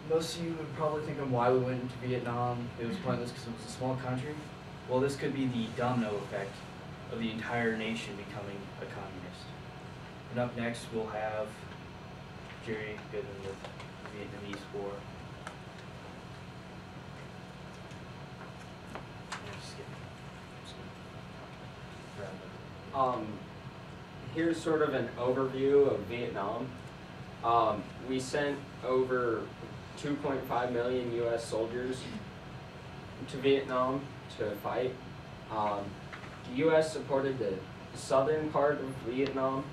Most of you would probably think of why we went into Vietnam. It was pointless because it was a small country. Well, this could be the domino effect of the entire nation becoming a communist. And up next, we'll have Jerry Goodman with the Vietnamese War. Here's sort of an overview of Vietnam. We sent over 2.5 million U.S. soldiers to Vietnam to fight. The U.S. supported the southern part of Vietnam.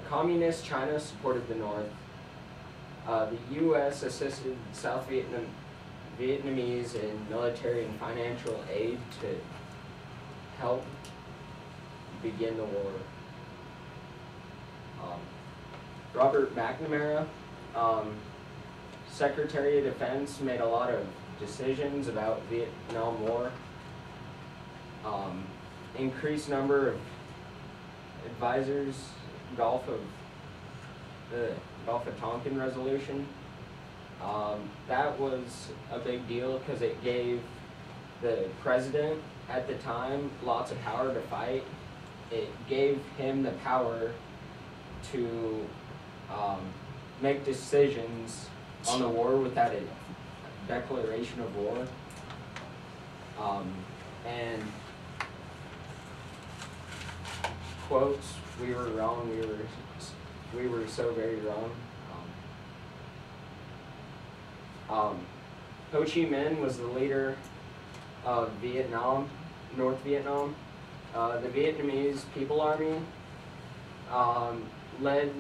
Communist China supported the north. The U.S. assisted South Vietnamese in military and financial aid to help begin the war. Robert McNamara, Secretary of Defense, made a lot of decisions about Vietnam War. increased number of advisors, Gulf of Tonkin resolution. That was a big deal because it gave the president at the time lots of power to fight. It gave him the power to make decisions on the war without a declaration of war. And quotes, we were wrong, we were so very wrong. Ho Chi Minh was the leader of Vietnam, North Vietnam. The Vietnamese People Army led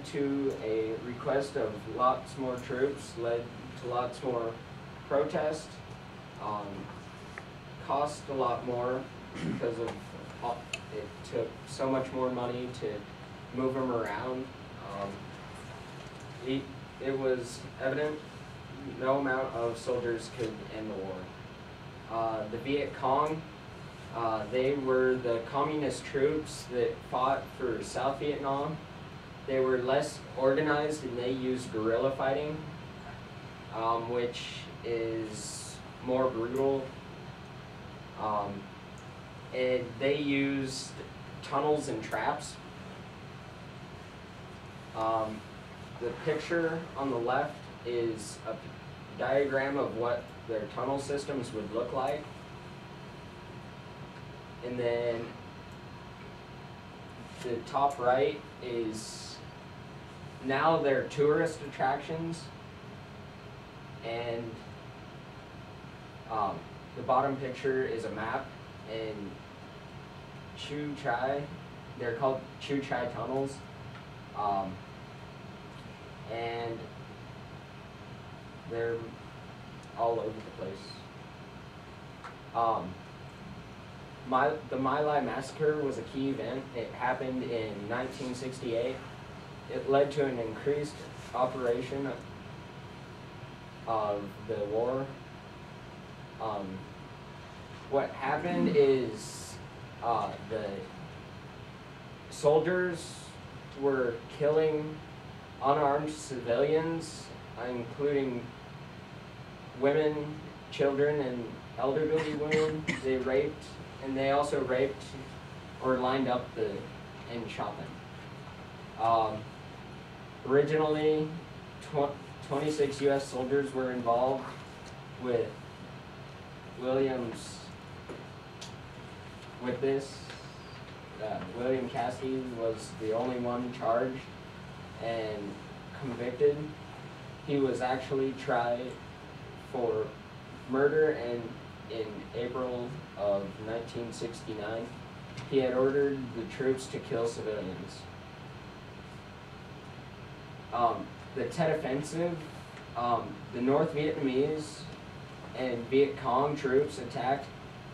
to a request of lots more troops, led to lots more protest, cost a lot more because of it took so much more money to move them around. It was evident no amount of soldiers could end the war. The Viet Cong, they were the communist troops that fought for South Vietnam. They were less organized and they used guerrilla fighting, which is more brutal. And they used tunnels and traps. The picture on the left is a diagram of what their tunnel systems would look like. And then the top right is now they're tourist attractions. And the bottom picture is a map in Chu Chai. They're called Chu Chai tunnels. And they're all over the place. The My Lai massacre was a key event. It happened in 1968. It led to an increased operation of the war. What happened is the soldiers were killing unarmed civilians, including women, children, and elderly women. They raped, and they also raped or lined up and shot them. Originally, 26 U.S. soldiers were involved with this. William Cassidy was the only one charged and convicted. He was actually tried for murder, and in April of 1969, he had ordered the troops to kill civilians. The Tet Offensive, the North Vietnamese and Viet Cong troops attacked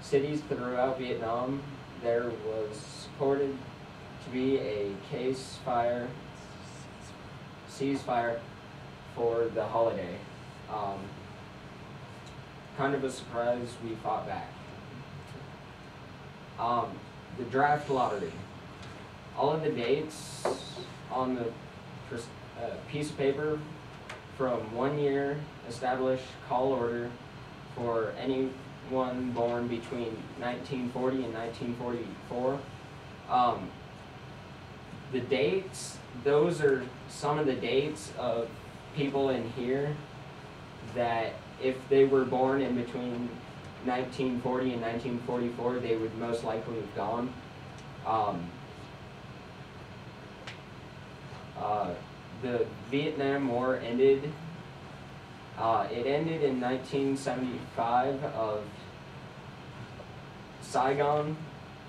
cities throughout Vietnam. There was purported to be a ceasefire for the holiday. Kind of a surprise, we fought back. The draft lottery. All of the dates on the piece of paper from 1 year established call order for anyone born between 1940 and 1944. The dates, those are some of the dates of people in here that if they were born in between 1940 and 1944, they would most likely have gone. The Vietnam War ended. It ended in 1975 of Saigon,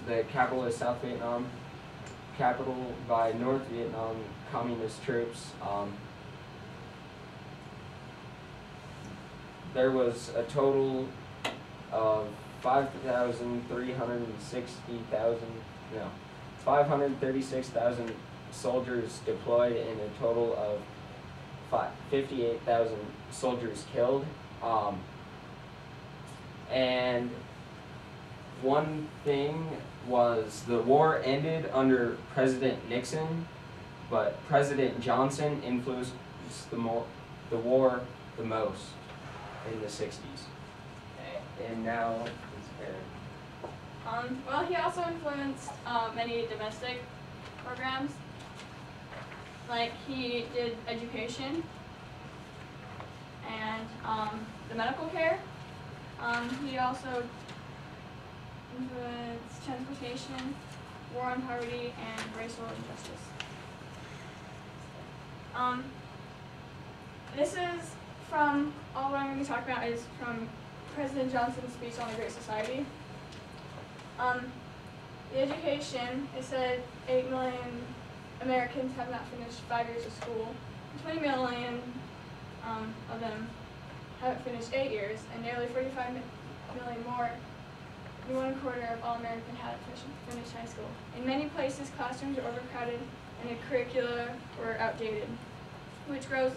the capital of South Vietnam, capital by North Vietnam communist troops. There was a total of 536,000 soldiers deployed and a total of 58,000 soldiers killed. And one thing was the war ended under President Nixon, but President Johnson influenced the war the most in the 60s. Okay. And now it's Aaron. Well, he also influenced many domestic programs. Like, he did education and the medical care. He also influenced transportation, war on poverty, and racial injustice. This is from, all what I'm going to be talking about is from President Johnson's speech on the Great Society. The education, it said 8 million Americans have not finished 5 years of school. 20 million of them haven't finished 8 years, and nearly 45 million more, 1/4 of all Americans haven't finished high school. In many places, classrooms are overcrowded and the curricula were outdated, which grows.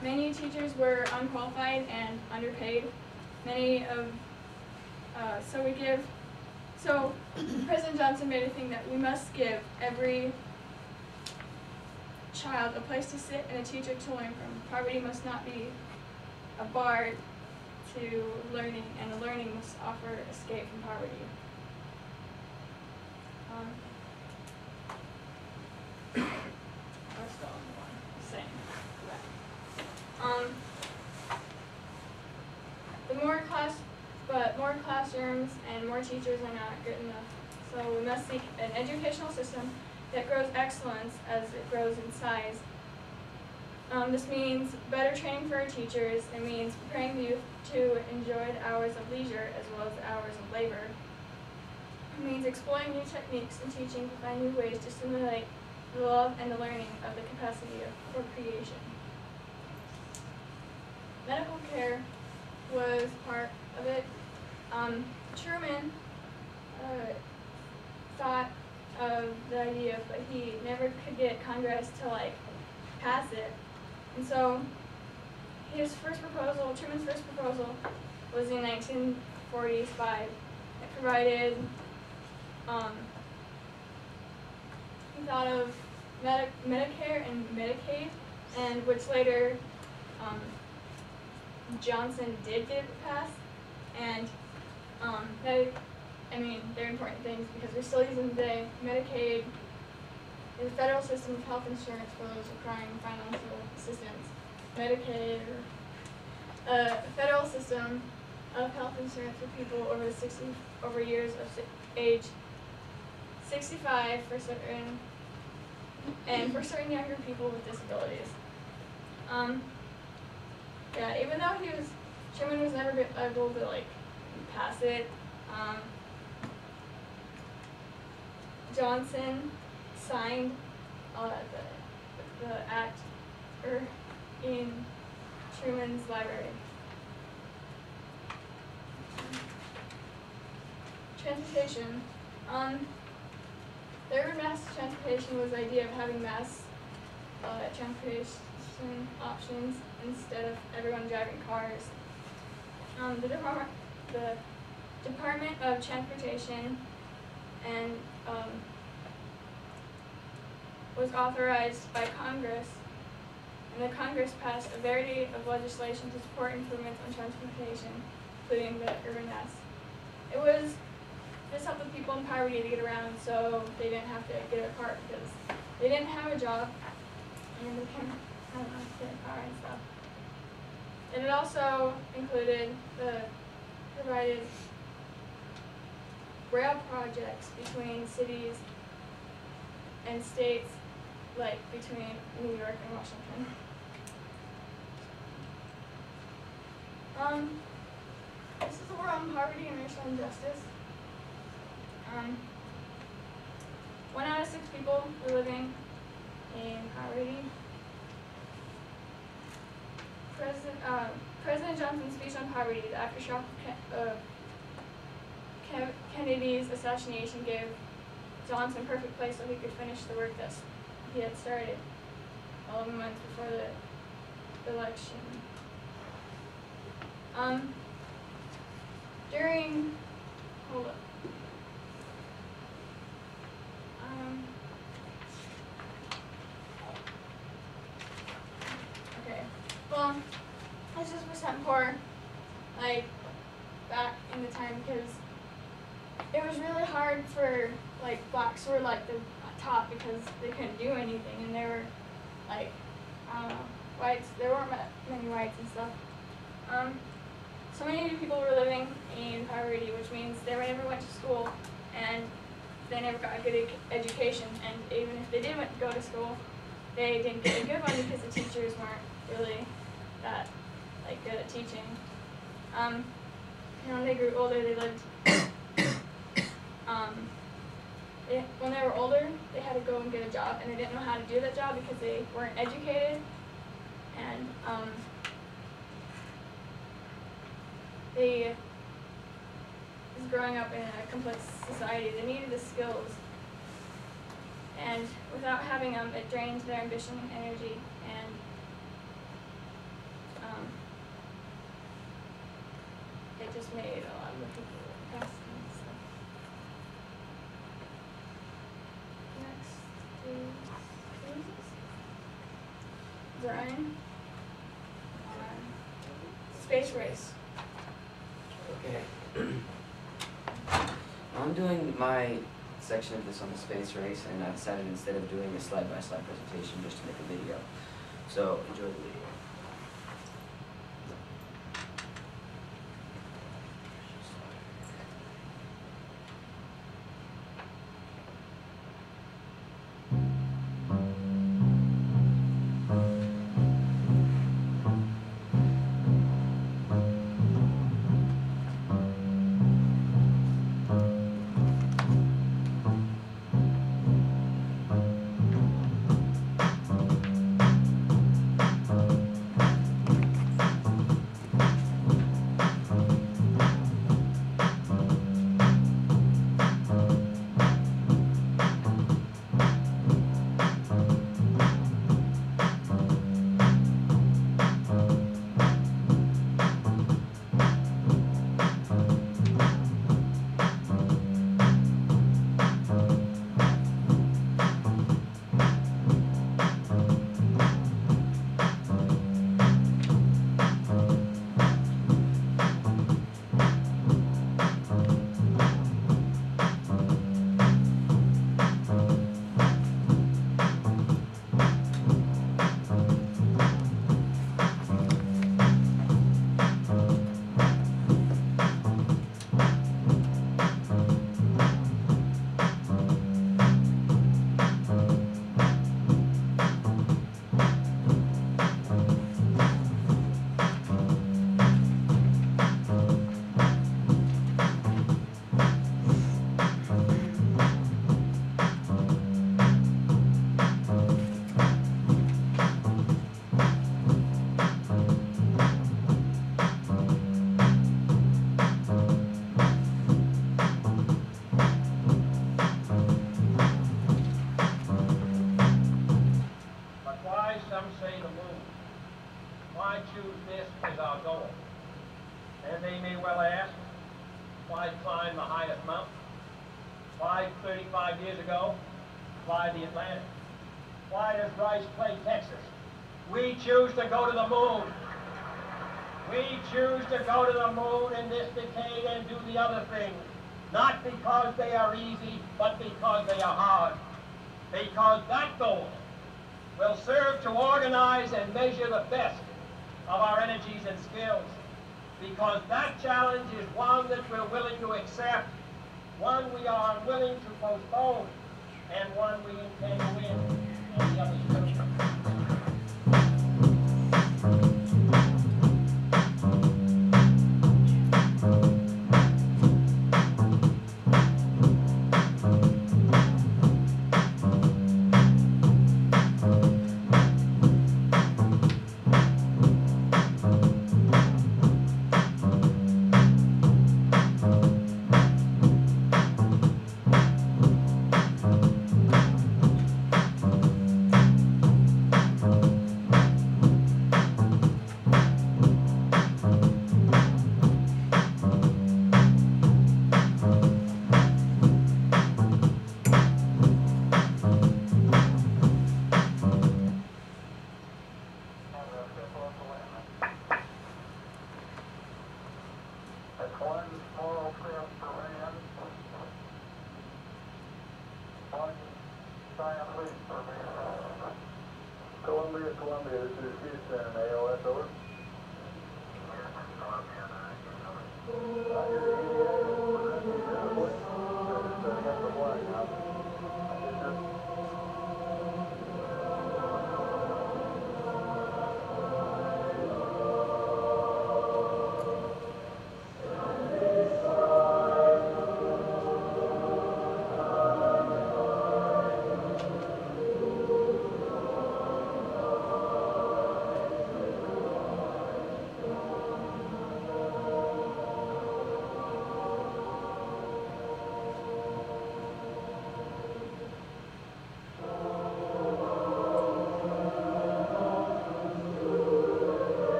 Many teachers were unqualified and underpaid. So President Johnson made a thing that we must give every child a place to sit and a teacher to learn from. Poverty must not be a bar to learning, and the learning must offer escape from poverty. That's all I'm saying. More classrooms and more teachers are not good enough. So we must seek an educational system that grows excellence as it grows in size. This means better training for our teachers. It means preparing the youth to enjoy the hours of leisure as well as the hours of labor. It means exploring new techniques in teaching to find new ways to stimulate the love and the learning of the capacity for creation. Medical care was part of it. Truman thought of the idea, but he never could get Congress to pass it. And so Truman's first proposal was in 1945. It provided, he thought of Medicare and Medicaid, and which later Johnson did get passed. And they're important things because we're still using them today. Medicaid is a federal system of health insurance for those requiring financial assistance. Medicaid, a federal system of health insurance for people over years of age 65 for certain, and for certain younger people with disabilities. Even though Truman was never able to pass it, Johnson signed the act in Truman's library. Transportation. The urban mass transportation was the idea of having mass transportation options instead of everyone driving cars. The Department of Transportation was authorized by Congress, and the Congress passed a variety of legislation to support improvements on transportation, including the urban mass. This helped the people in poverty to get around, so they didn't have to get a car because they didn't have a job, and they couldn't get a car and stuff. And it also included provided rail projects between cities and states, like between New York and Washington. This is the war on poverty and racial injustice. 1 out of 6 people are living in poverty. President Johnson's speech on poverty, the aftershock of Kennedy's assassination, gave Johnson a perfect place so he could finish the work that he had started 11 months before the election. during, hold up. Okay, well, this is percent poor, like, back in the time, because it was really hard for, like, blacks who were, like, the top because they couldn't do anything, and they were, like, I don't know, whites, there weren't many whites and stuff. So many people were living in poverty, which means they never went to school, and they never got a good education, and even if they did go to school, they didn't get a good one because the teachers weren't really that, like, good at teaching. When they grew older, they lived, when they were older, they had to go and get a job, and they didn't know how to do that job because they weren't educated, and they was growing up in a complex society. They needed the skills, and without having them, it drained their ambition and energy, and it just made a lot of the people depressed and stuff. Next is Brian on space race. Okay. I'm doing my section of this on the space race, and I decided instead of doing a slide-by-slide presentation just to make a video. So enjoy the video. Why climb the highest mountain? Why 35 years ago, fly the Atlantic? Why does Rice play Texas? We choose to go to the moon. We choose to go to the moon in this decade and do the other things, not because they are easy, but because they are hard. Because that goal will serve to organize and measure the best of our energies and skills. Because that challenge is one that we're willing to accept, one we are unwilling to postpone, and one we intend to win, and the others will. Columbia, this is Houston, AOS, over.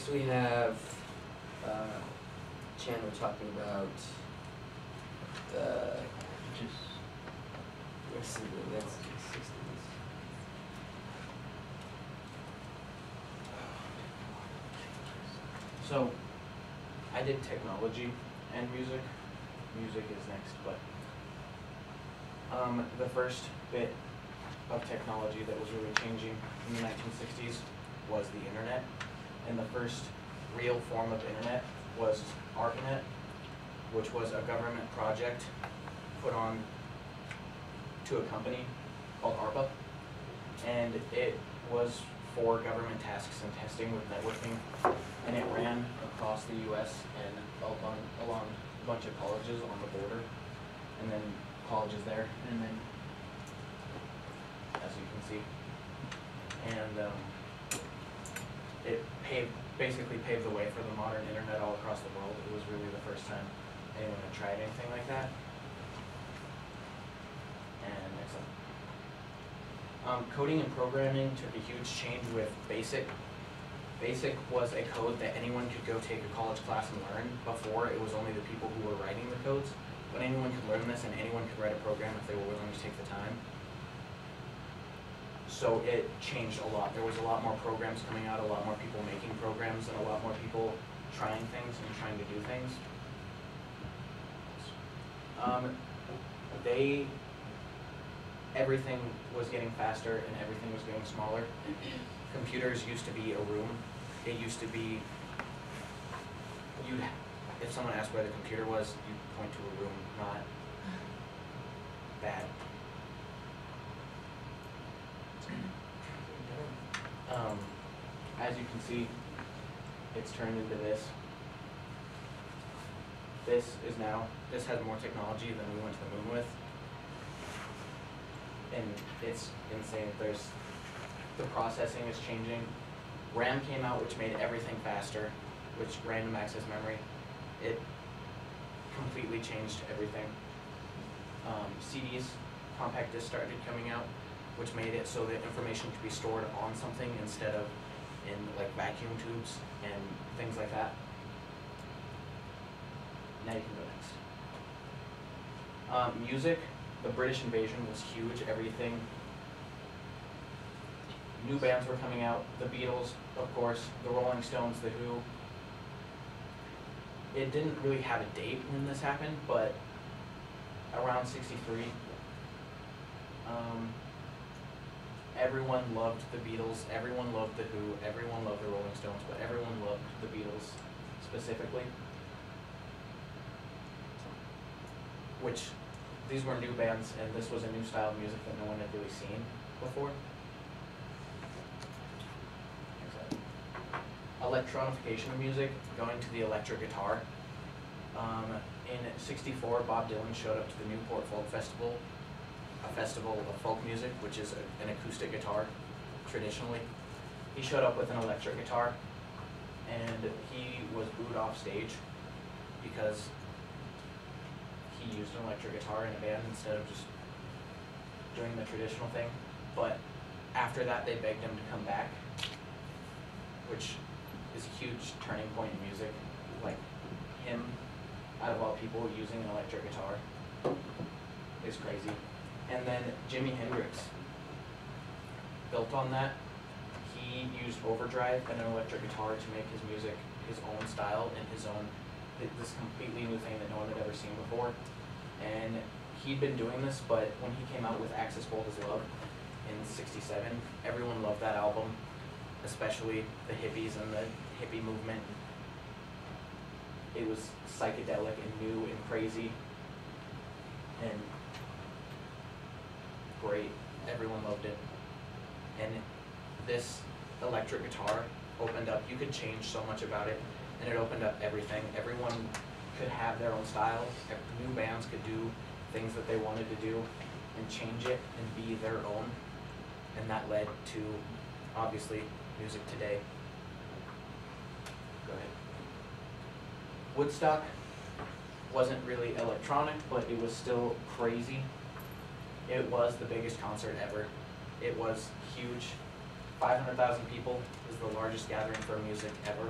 Next we have Chandler talking about the let's see, that's the 60s. So, I did technology and music. Music is next, but the first bit of technology that was really changing in the 1960s was the internet, and the first real form of internet was ARPANET, which was a government project put on to a company called ARPA, and it was for government tasks and testing with networking, and it ran across the U.S. and along a bunch of colleges on the border, and then colleges there, and then, as you can see, and it basically paved the way for the modern internet all across the world. It was really the first time anyone had tried anything like that. And next one. Coding and programming took a huge change with BASIC. BASIC was a code that anyone could go take a college class and learn. Before, it was only the people who were writing the codes, but anyone could learn this and anyone could write a program if they were willing to take the time. So it changed a lot. There was a lot more programs coming out, a lot more people making programs, and a lot more people trying things and trying to do things. Everything was getting faster and everything was getting smaller. Computers used to be a room. It used to be, if someone asked where the computer was, you'd point to a room, not that. As you can see, it's turned into this. This has more technology than we went to the moon with. And it's insane. The processing is changing. RAM came out, which made everything faster, which random access memory. It completely changed everything. CDs, compact discs started coming out, which made it so that information could be stored on something instead of in like vacuum tubes and things like that. Now you can go next. Music, the British invasion was huge. Everything, new bands were coming out. The Beatles, of course, the Rolling Stones, the Who. It didn't really have a date when this happened, but around '63. Everyone loved the Beatles, everyone loved the Who, everyone loved the Rolling Stones, but everyone loved the Beatles specifically. Which these were new bands, and this was a new style of music that no one had really seen before. Electronification of music, going to the electric guitar. In '64, Bob Dylan showed up to the Newport Folk Festival, a festival of folk music, which is an acoustic guitar, traditionally. He showed up with an electric guitar, and he was booed off stage because he used an electric guitar in a band instead of just doing the traditional thing. But after that, they begged him to come back, which is a huge turning point in music. Like, him, out of all people, using an electric guitar is crazy. And then Jimi Hendrix built on that. He used overdrive and an electric guitar to make his music his own style and his own, this completely new thing that no one had ever seen before. And he'd been doing this, but when he came out with Axis Bold as Love in '67, everyone loved that album, especially the hippies and the hippie movement. It was psychedelic and new and crazy and great. Everyone loved it. And this electric guitar opened up, you could change so much about it, and it opened up everything. Everyone could have their own style. New bands could do things that they wanted to do and change it and be their own. And that led to, obviously, music today. Go ahead. Woodstock wasn't really electronic, but it was still crazy. It was the biggest concert ever. It was huge. 500,000 people is the largest gathering for music ever.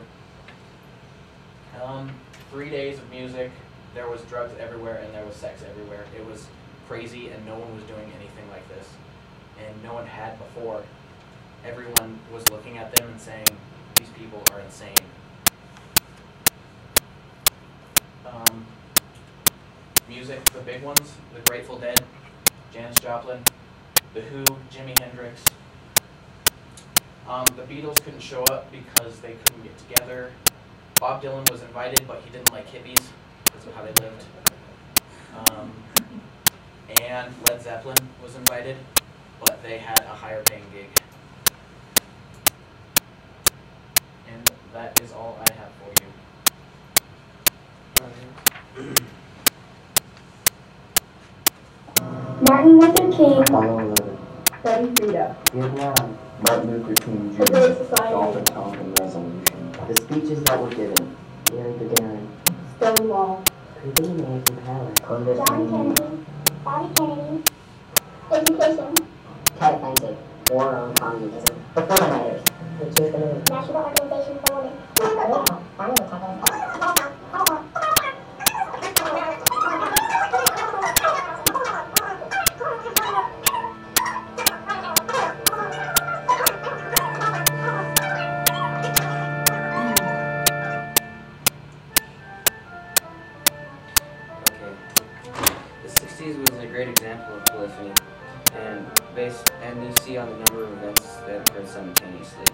3 days of music, there was drugs everywhere and there was sex everywhere. It was crazy and no one was doing anything like this. And no one had before. Everyone was looking at them and saying, these people are insane. Music, the big ones, the Grateful Dead, Janis Joplin, The Who, Jimi Hendrix. The Beatles couldn't show up because they couldn't get together. Bob Dylan was invited, but he didn't like hippies. That's how they lived. And Led Zeppelin was invited, but they had a higher paying gig. And that is all I have for you. Martin Luther King, Apollo 11, Betty Frida, Vietnam, Martin Luther King The Jr., Great Society, Dalton Tonkin Resolution, the speeches that were given, Gary Gagarin, Stonewall, who eliminated from power, John Kennedy, Bobby Kennedy, Education, Ted Bundy, War on Communism, the Freedom Riders, the Jubilee, National Organization for Women, Was a great example of polyphony, and you see on the number of events that occurred simultaneously.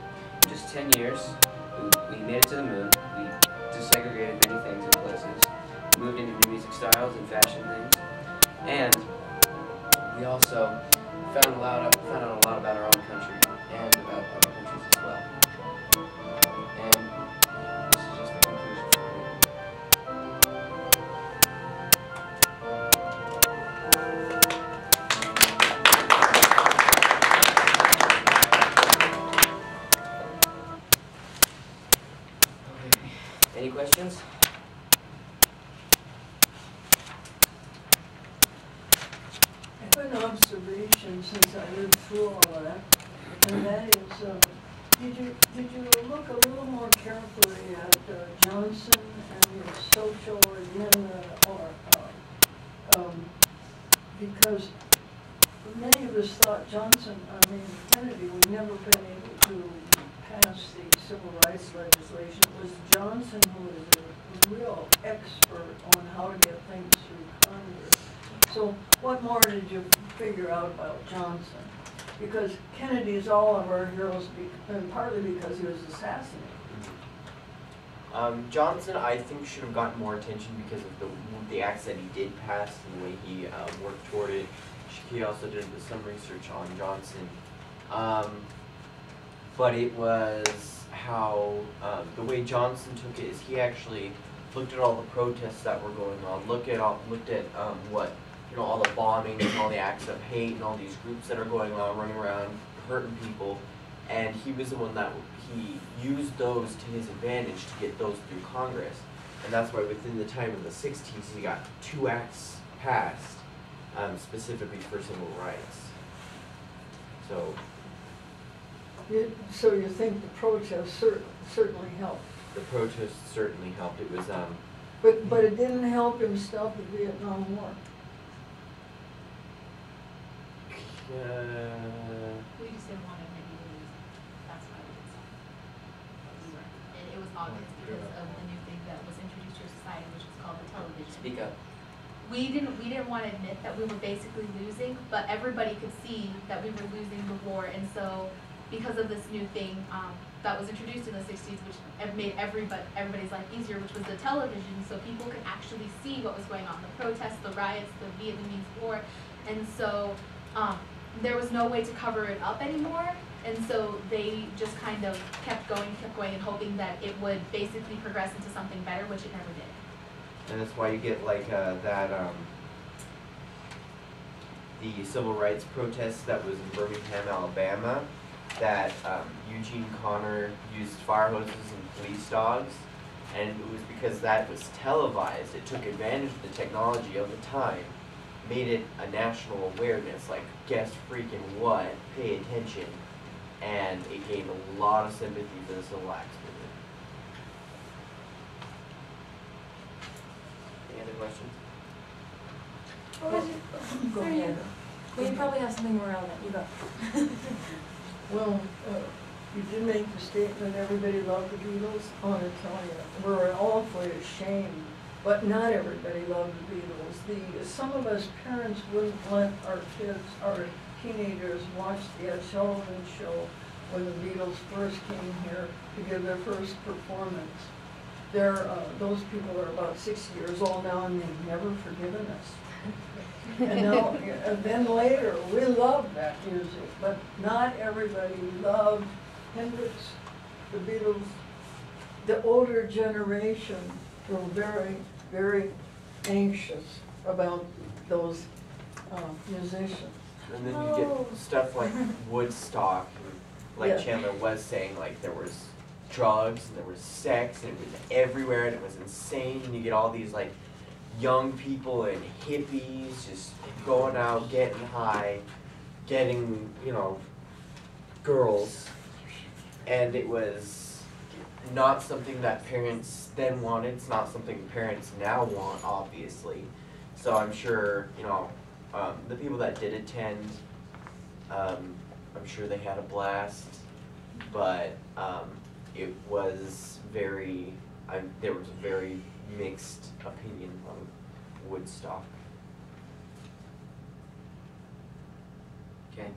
In just 10 years, we made it to the moon, we desegregated many things in places, moved into new music styles and fashion things, and we also found out a lot about our own country and about other countries as well. And this is just the conclusion for me. Any questions? I have an observation since I lived through all of that, and that is, did you look a little more carefully at Johnson and his social agenda, because many of us thought Kennedy would never been able to pass the civil rights legislation. It was Johnson who was a real expert on how to get things through Congress. So what more did you figure out about Johnson? Because Kennedy is all of our heroes, and partly because he was assassinated. Johnson, I think, should have gotten more attention because of the acts that he did pass and the way he worked toward it. He also did some research on Johnson. But it was how, the way Johnson took it is he actually looked at all the protests that were going on, looked at what, you know, all the bombings and all the acts of hate and all these groups that are going on, running around, hurting people, and he was the one that he used those to his advantage to get those through Congress. And that's why within the time of the 60s, he got 2 acts passed, specifically for civil rights. So you think the protests certainly helped? the protests certainly helped. It was, But it didn't help him stop the Vietnam War. We just didn't want to admit we were losing. That's why we did something. It was obvious because of the new thing that was introduced to our society, which was called the television. Speak up. We didn't want to admit that we were basically losing, but everybody could see that we were losing the war, and so because of this new thing that was introduced in the 60s, which made everybody's life easier, which was the television, so people could actually see what was going on, the protests, the riots, the Vietnamese war, and so there was no way to cover it up anymore, and so they just kind of kept going, and hoping that it would basically progress into something better, which it never did. and that's why you get like the civil rights protest that was in Birmingham, Alabama, that Eugene Connor used fire hoses and police dogs, and it was because that was televised. It took advantage of the technology of the time, made it a national awareness, like guess freaking what, pay attention, and it gained a lot of sympathy for the civil rights movement. Any other questions? Go ahead. Well, you probably have something more relevant. You go. Well, you did make the statement everybody loved the Beatles. I want to tell you, we're awfully ashamed, but not everybody loved the Beatles. Some of us parents wouldn't let our kids, our teenagers, watch the Ed Sullivan Show when the Beatles first came here to give their first performance. Those people are about 60 years old now, and they've never forgiven us. And now, and then later, we loved that music, but not everybody loved Hendrix, the Beatles. The older generation were very, very anxious about those musicians. And then you get stuff like Woodstock, like Yeah. Chandler was saying, like there was drugs and there was sex and it was everywhere and it was insane, and you get all these like young people and hippies just going out, getting high, getting, you know, girls, and it was not something that parents then wanted. It's not something parents now want, obviously. So I'm sure, you know, the people that did attend, I'm sure they had a blast, but it was very, there was a very mixed opinion on Woodstock. Okay.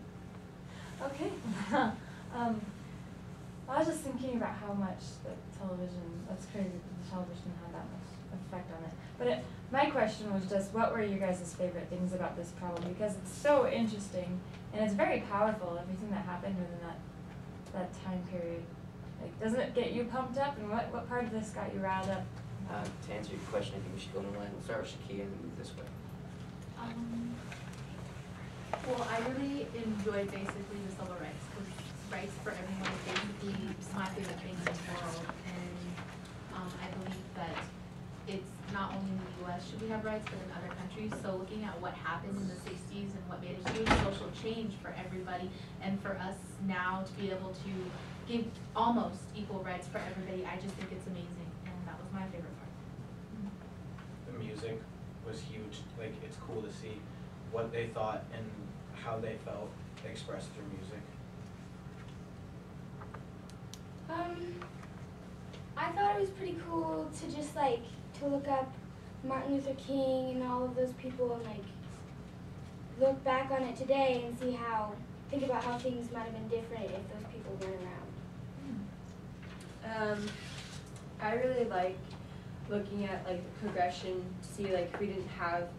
Okay. I was just thinking about how much the television, that's crazy that the television had that much effect on it. But my question was just, what were you guys' favorite things about this problem? Because it's so interesting, and it's very powerful, everything that happened within that time period. Like, doesn't it get you pumped up, and what part of this got you riled up? To answer your question, I think we should go in line. We'll start with Shakia and move this way. Well, I really enjoyed basically the civil rights, because rights for everyone is basically my favorite thing in the world, and I believe that it's not only in the U.S. should we have rights, but in other countries. So looking at what happened in the 60s and what made a huge social change for everybody, and for us now to be able to give almost equal rights for everybody, I just think it's amazing, and that was my favorite part. The music was huge. Like, it's cool to see what they thought and how they felt expressed through music. I thought it was pretty cool to just like to look up Martin Luther King and all of those people and like look back on it today and see think about how things might have been different if those people weren't around. I really like looking at like the progression to see like if we didn't have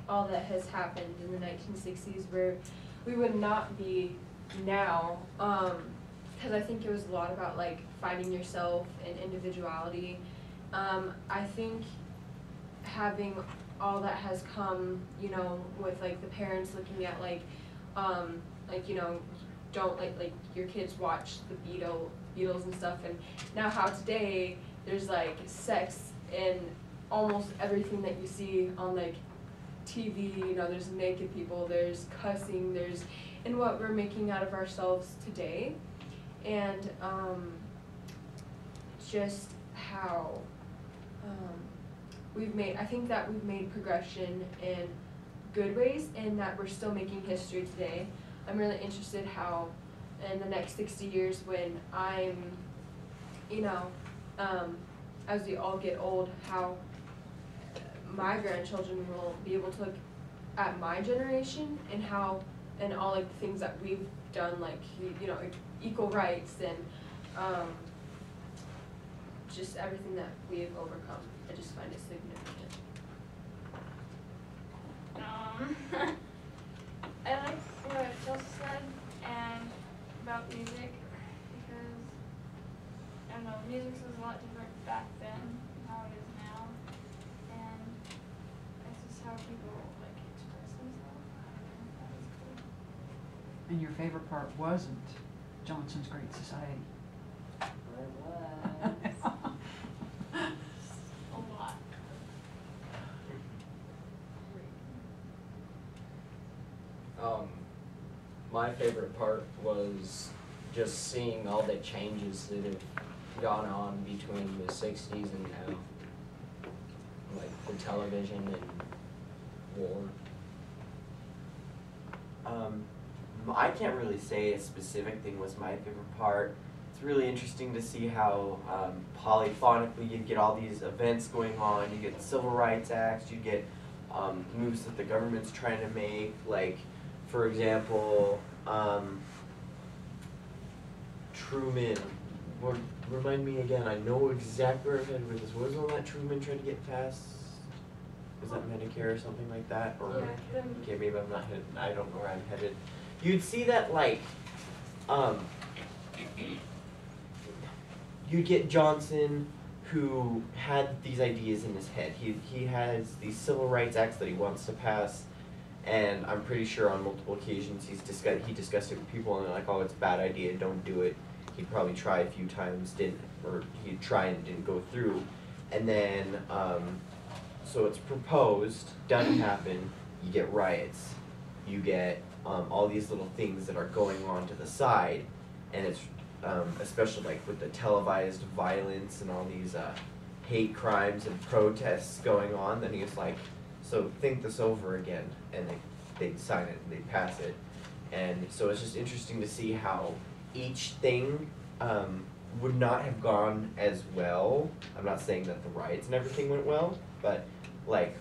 all that has happened in the 1960s, where we would not be now. Because I think it was a lot about like finding yourself and individuality. I think having all that has come, you know, with like the parents looking at like you know, don't like your kids watch the Beatles and stuff, and now how today there's like sex in almost everything that you see on like TV. You know, there's naked people, there's cussing, there's in what we're making out of ourselves today, and just how I think that we've made progression in good ways, and that we're still making history today. I'm really interested how in the next 60 years, when I'm, you know, as we all get old, how my grandchildren will be able to look at my generation and how, and all like the things that we've done, like, you know, equal rights and just everything that we have overcome. I just find it significant. I like what Chelsea said and about music, because I don't know, music was a lot different back then than how it is now, and that's just how people like express themselves. I don't know if that was cool. And your favorite part wasn't Johnson's Great Society. It was a lot. My favorite part was just seeing all the changes that have gone on between the 60s and now. Like the television and war. I can't really say a specific thing was my favorite part. It's really interesting to see how polyphonically you get all these events going on. You get the Civil Rights Acts, you get moves that the government's trying to make, like, for example, Truman. Remind me again, I know exactly where I'm headed with this. What was all that Truman tried to get passed? Was that Medicare or something like that? Or Yeah, okay, maybe I'm not headed, I don't know where I'm headed. You'd see that, like, you'd get Johnson, who had these ideas in his head. He has these civil rights acts that he wants to pass, and I'm pretty sure on multiple occasions he discussed it with people, and they're like, oh, it's a bad idea, don't do it. He'd probably try a few times, or he'd try and didn't go through. And then, so it's proposed, doesn't happen, you get riots. You get all these little things that are going on to the side, and it's especially like with the televised violence and all these hate crimes and protests going on, then he's like, so think this over again, and they sign it and they pass it. And so it's just interesting to see how each thing would not have gone as well. I'm not saying that the riots and everything went well, but like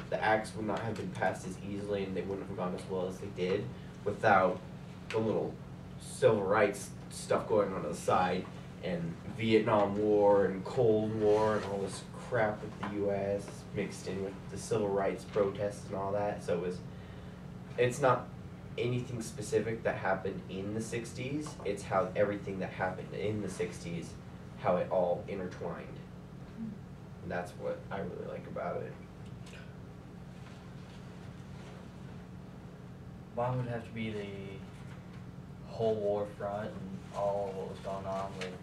the acts would not have been passed as easily, and they wouldn't have gone as well as they did without the little civil rights stuff going on the side, and Vietnam War and Cold War and all this crap with the U.S. mixed in with the civil rights protests and all that. So it's not anything specific that happened in the 60s, it's how everything that happened in the 60s, how it all intertwined. And that's what I really like about it. Mine would have to be the whole war front and all what was going on with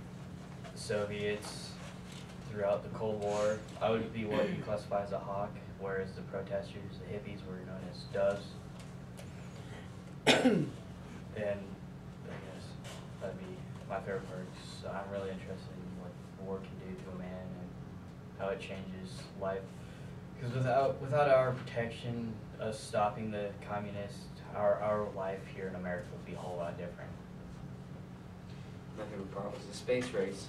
the Soviets throughout the Cold War. I would be what you classify as a hawk, whereas the protesters, the hippies, were known as doves. And I guess that'd be my favorite part, 'cause I'm really interested in what war can do to a man and how it changes life. Because without our protection, us stopping the communists, our life here in America would be a whole lot different. My favorite part was the space race.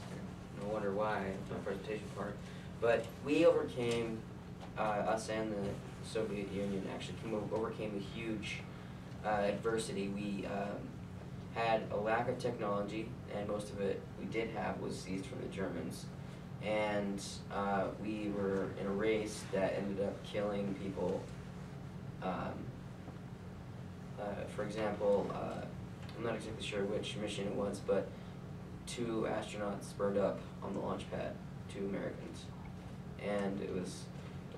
No wonder why, the presentation part. But we overcame, us and the Soviet Union actually overcame a huge adversity. We had a lack of technology, and most of it we did have was seized from the Germans. and we were in a race that ended up killing people. For example, I'm not exactly sure which mission it was, but 2 astronauts burned up on the launch pad, 2 Americans, and it was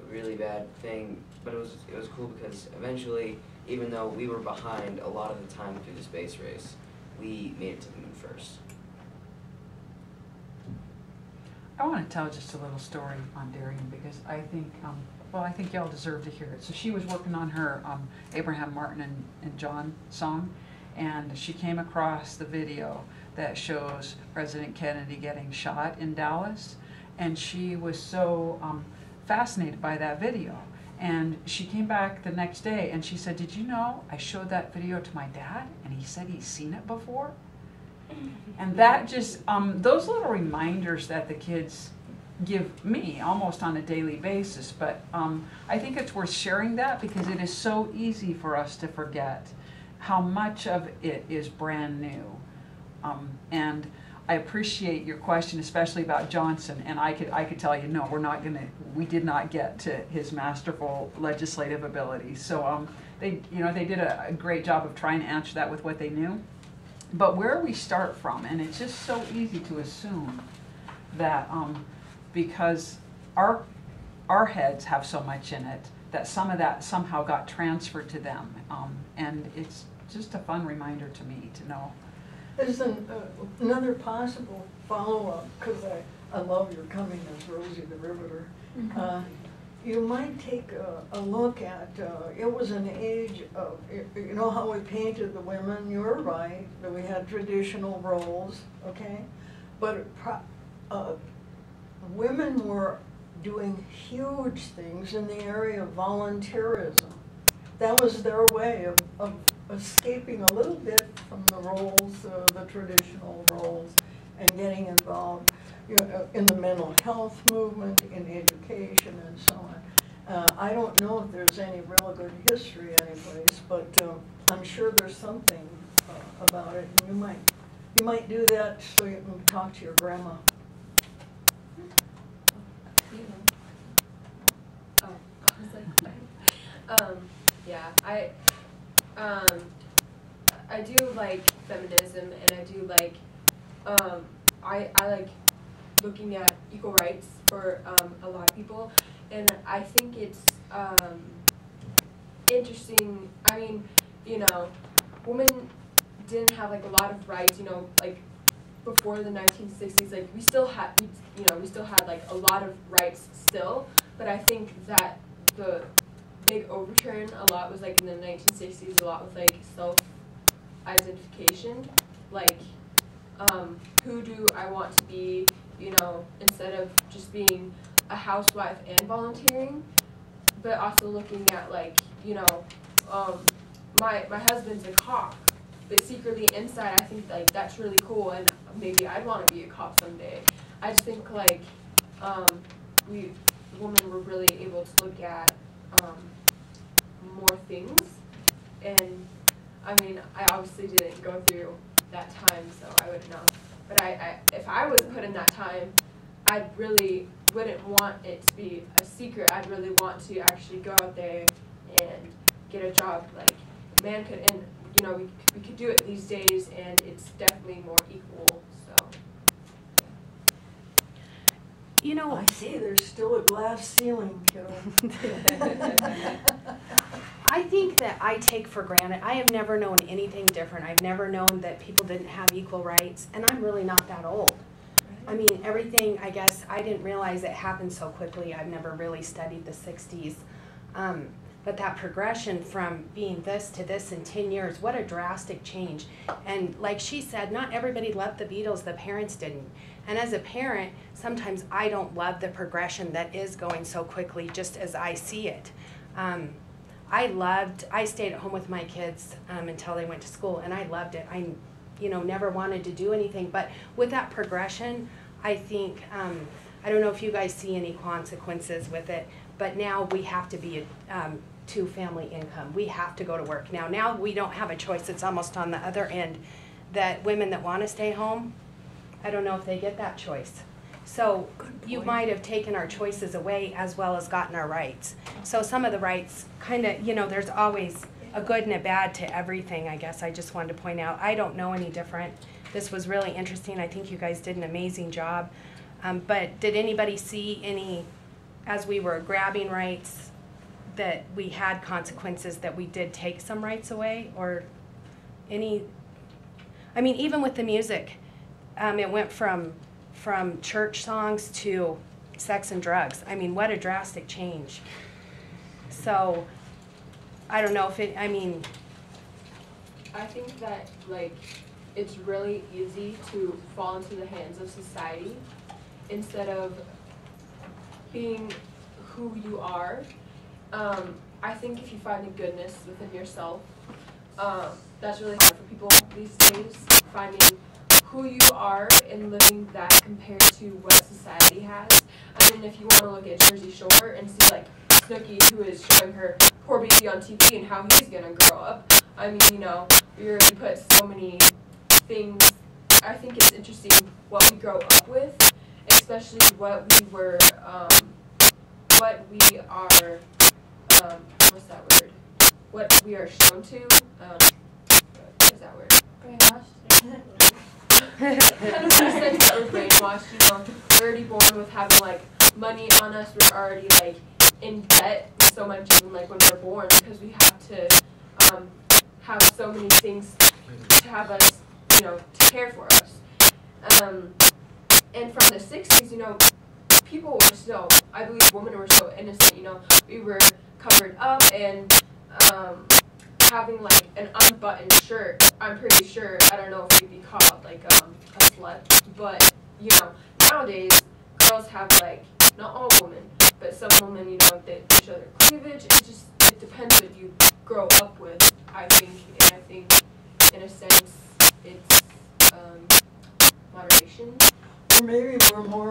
a really bad thing. But it was cool because eventually, even though we were behind a lot of the time through the space race, we made it to the moon first. I want to tell just a little story on Darian because I think, well, I think y'all deserve to hear it. So she was working on her Abraham Martin and John song, and she came across the video that shows President Kennedy getting shot in Dallas, and she was so fascinated by that video. And she came back the next day and she said, "Did you know I showed that video to my dad and he said he's seen it before?" And that just, those little reminders that the kids give me almost on a daily basis, but I think it's worth sharing that because it is so easy for us to forget how much of it is brand new. And I appreciate your question, especially about Johnson, and I could tell you, no, we did not get to his masterful legislative abilities. So they did a great job of trying to answer that with what they knew. But where we start from, and it's just so easy to assume that because our heads have so much in it, that some of that somehow got transferred to them. And it's just a fun reminder to me to know. There's another possible follow-up, because I love your coming as Rosie the Riveter. You might take a look at, it was an age of, you know how we painted the women? You're right, that we had traditional roles, okay? But women were doing huge things in the area of volunteerism. That was their way of escaping a little bit from the roles, the traditional roles, and getting involved, you know, in the mental health movement, in education, and so on. I don't know if there's any real good history anyplace, but I'm sure there's something about it. And you might do that so you can talk to your grandma. Oh, I was like, yeah, I do like feminism, and I do like, I like looking at equal rights for a lot of people, and I think it's interesting. I mean, you know, women didn't have like a lot of rights, you know, like before the 1960s. Like we still had like a lot of rights still, but I think that the big overturn a lot was like in the 1960s, a lot with like self-identification, like who do I want to be, you know, instead of just being a housewife and volunteering, but also looking at like, you know, my husband's a cop, but secretly inside I think like that's really cool, and maybe I'd want to be a cop someday. I just think like women were really able to look at more things, and I mean I obviously didn't go through that time, so I wouldn't know. But I if I was put in that time, I really wouldn't want it to be a secret. I'd really want to actually go out there and get a job. Like a man could, and you know we could do it these days, and it's definitely more equal. So. You know, I see there's still a glass ceiling, kiddo. I think that I take for granted, I have never known anything different. I've never known that people didn't have equal rights, and I'm really not that old. I mean, everything, I guess, I didn't realize it happened so quickly. I've never really studied the 60s. But that progression from being this to this in 10 years, what a drastic change. And like she said, not everybody loved the Beatles, the parents didn't. And as a parent, sometimes I don't love the progression that is going so quickly, just as I see it. I stayed at home with my kids until they went to school, and I loved it. I never wanted to do anything, but with that progression, I think, I don't know if you guys see any consequences with it, but now we have to be a two-family income. We have to go to work. Now we don't have a choice. It's almost on the other end that women that want to stay home, I don't know if they get that choice. So you might have taken our choices away as well as gotten our rights. So some of the rights kind of, there's always a good and a bad to everything, I guess I just wanted to point out. I don't know any different. This was really interesting. I think you guys did an amazing job. But did anybody see any, as we were grabbing rights, that we had consequences that we did take some rights away? Or any, I mean, even with the music, it went from church songs to sex and drugs. I mean, what a drastic change. So, I don't know if it, I mean. I think that, like, it's really easy to fall into the hands of society instead of being who you are. I think if you find a goodness within yourself, that's really hard for people these days, finding who you are and living that compared to what society has. I mean, if you want to look at Jersey Shore and see, like, Snooki, who is showing her poor baby on TV and how he's going to grow up, I mean, we already put so many things. I think it's interesting what we grow up with, especially what we were, what we are, what's that word? What we are shown to, what is that word? Brainwashed. Kind of in the sense that we're brainwashed, we're already born with having, like, money on us, we're already, like, in debt so much even, like, when we're born, because we have to, have so many things to have us, to care for us. And from the 60s, people were still, I believe women were so innocent, we were covered up and, having, like, an unbuttoned shirt, I'm pretty sure, I don't know if we'd be called, like, a slut, but, nowadays, girls have, like, not all women, but some women, they show their cleavage. It depends what you grow up with, I think, and I think, in a sense, it's, moderation. Or maybe we're more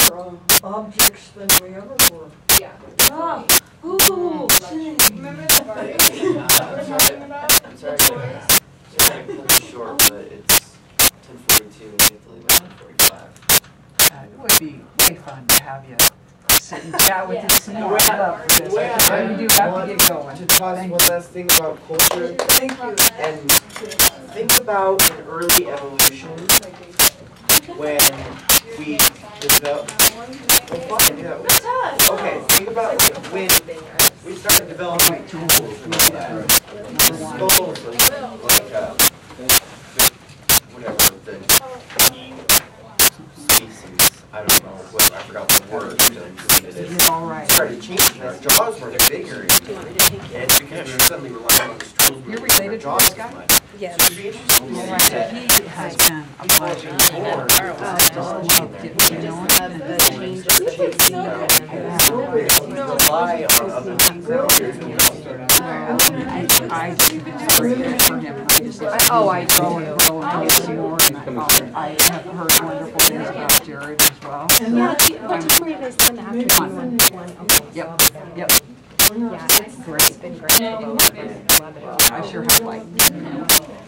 objects than we ever were. Yeah. Ah, ooh, Remember the Barbie we're talking about? I'm sorry, it's short, but it's 10:42 and we have to leave at 10:45. It would be way fun to have you sit and chat with us some more. I love this. You do have to get going. To toss one last thing about culture. Thank you. And think about an early evolution when we developed. Well, fine, yeah. Okay, think about when we started developing tools and all that. Skulls, like whatever the species. I don't know what I forgot the word. Started changing. Our jaws were bigger, and it's because we suddenly relying on these tools. You're related to this guy? Yes. So it'd be interesting to see that. He has been a pleasure. Rely on other people. I really for him. I grow and grow and get some more. And I have heard wonderful things about Jared as well. Yeah, what were you guys done after one? Yep, yep. Yeah, it's great. It's been great. I love it. I sure have liked it.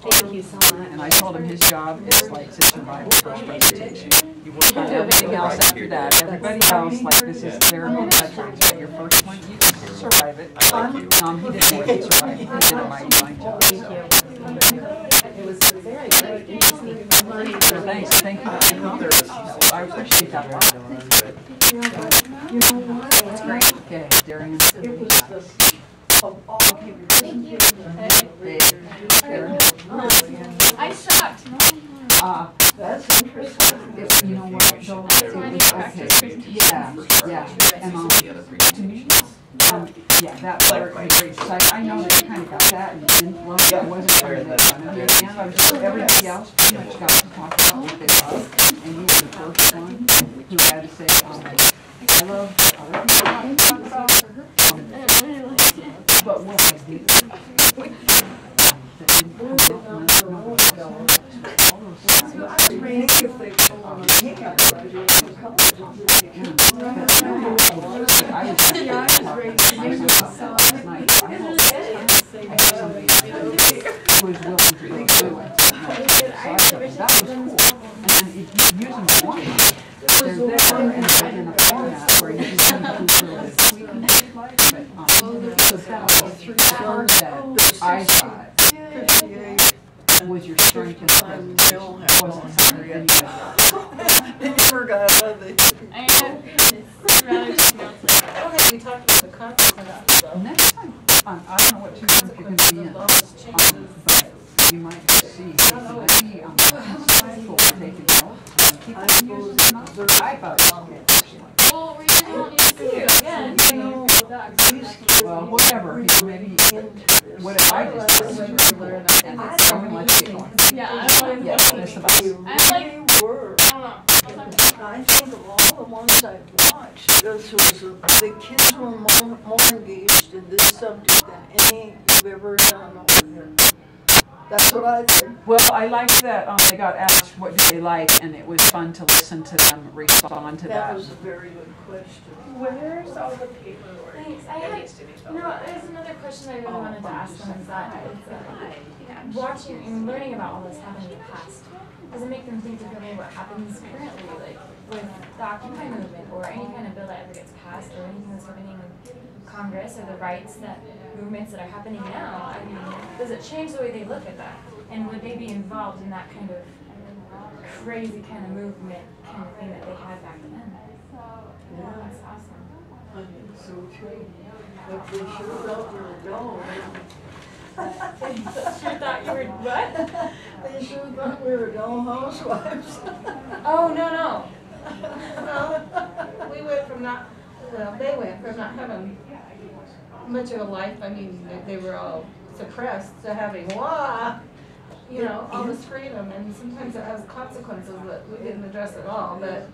Thank you so much. And I told him his job is like to survive the first presentation. You work on everything else after that. Everybody else, like this is their veterans, but your first one, you can survive it. He didn't think he'd survive it. He did a mighty fine job. Thank you. It was very, very interesting. Thank you. I appreciate that a lot. You know what? That's great. Okay, Darian. It was the, of all people. Thank you. I sucked. That's interesting. You know what, though, it was okay. Yeah. And yeah, that part was great. So I know that you kind of got that and didn't love it. I wasn't sure that fun of it. And I was sure everybody else pretty much got to talk about what they love. And you were the first one who had to say, I love other people talk about, but what I did. That was cool. And then using the one, they're there and part that I thought was your strength in presentation. It wasn't something anybody else. They never got out of it. I know. It's rather dismounted. I don't think we talked about the consequences though. Next time, I don't know what two months you're going to be in, but you might just see maybe on the side people are taking notes and people are using it not. I thought it was good personally. Well, we really don't need to see it again. Well, whatever, maybe what I just did was pretty cool. And it's something like it going. Yeah, I'm like, Yeah, that's about it. I'm like, Were. I don't know. I think of all the ones I've watched, the kids were more engaged in this subject than any you've ever done over here. That's what I think. Well, I liked that they got asked what do they like, and it was fun to listen to them respond to that. That was a very good question. Where's all the paperwork? Thanks. I had, there's another question I really wanted to ask them is that watching and learning about all this happening in the past, does it make them think differently what happens currently, like with the Occupy movement or any kind of bill that ever gets passed or anything that's happening in Congress or the rights movements that are happening now? I mean, does it change the way they look at that? And would they be involved in that kind of crazy kind of movement kind of thing that they had back then? Yeah. That's awesome. I think so too. But they sure thought we were dull. Sure thought you were what? They sure thought we were dull housewives. Oh, no. Well, we went from not, well, they went from not having much of a life, I mean, they were all suppressed, to having, you know, all this freedom, and sometimes it has consequences that we didn't address at all, but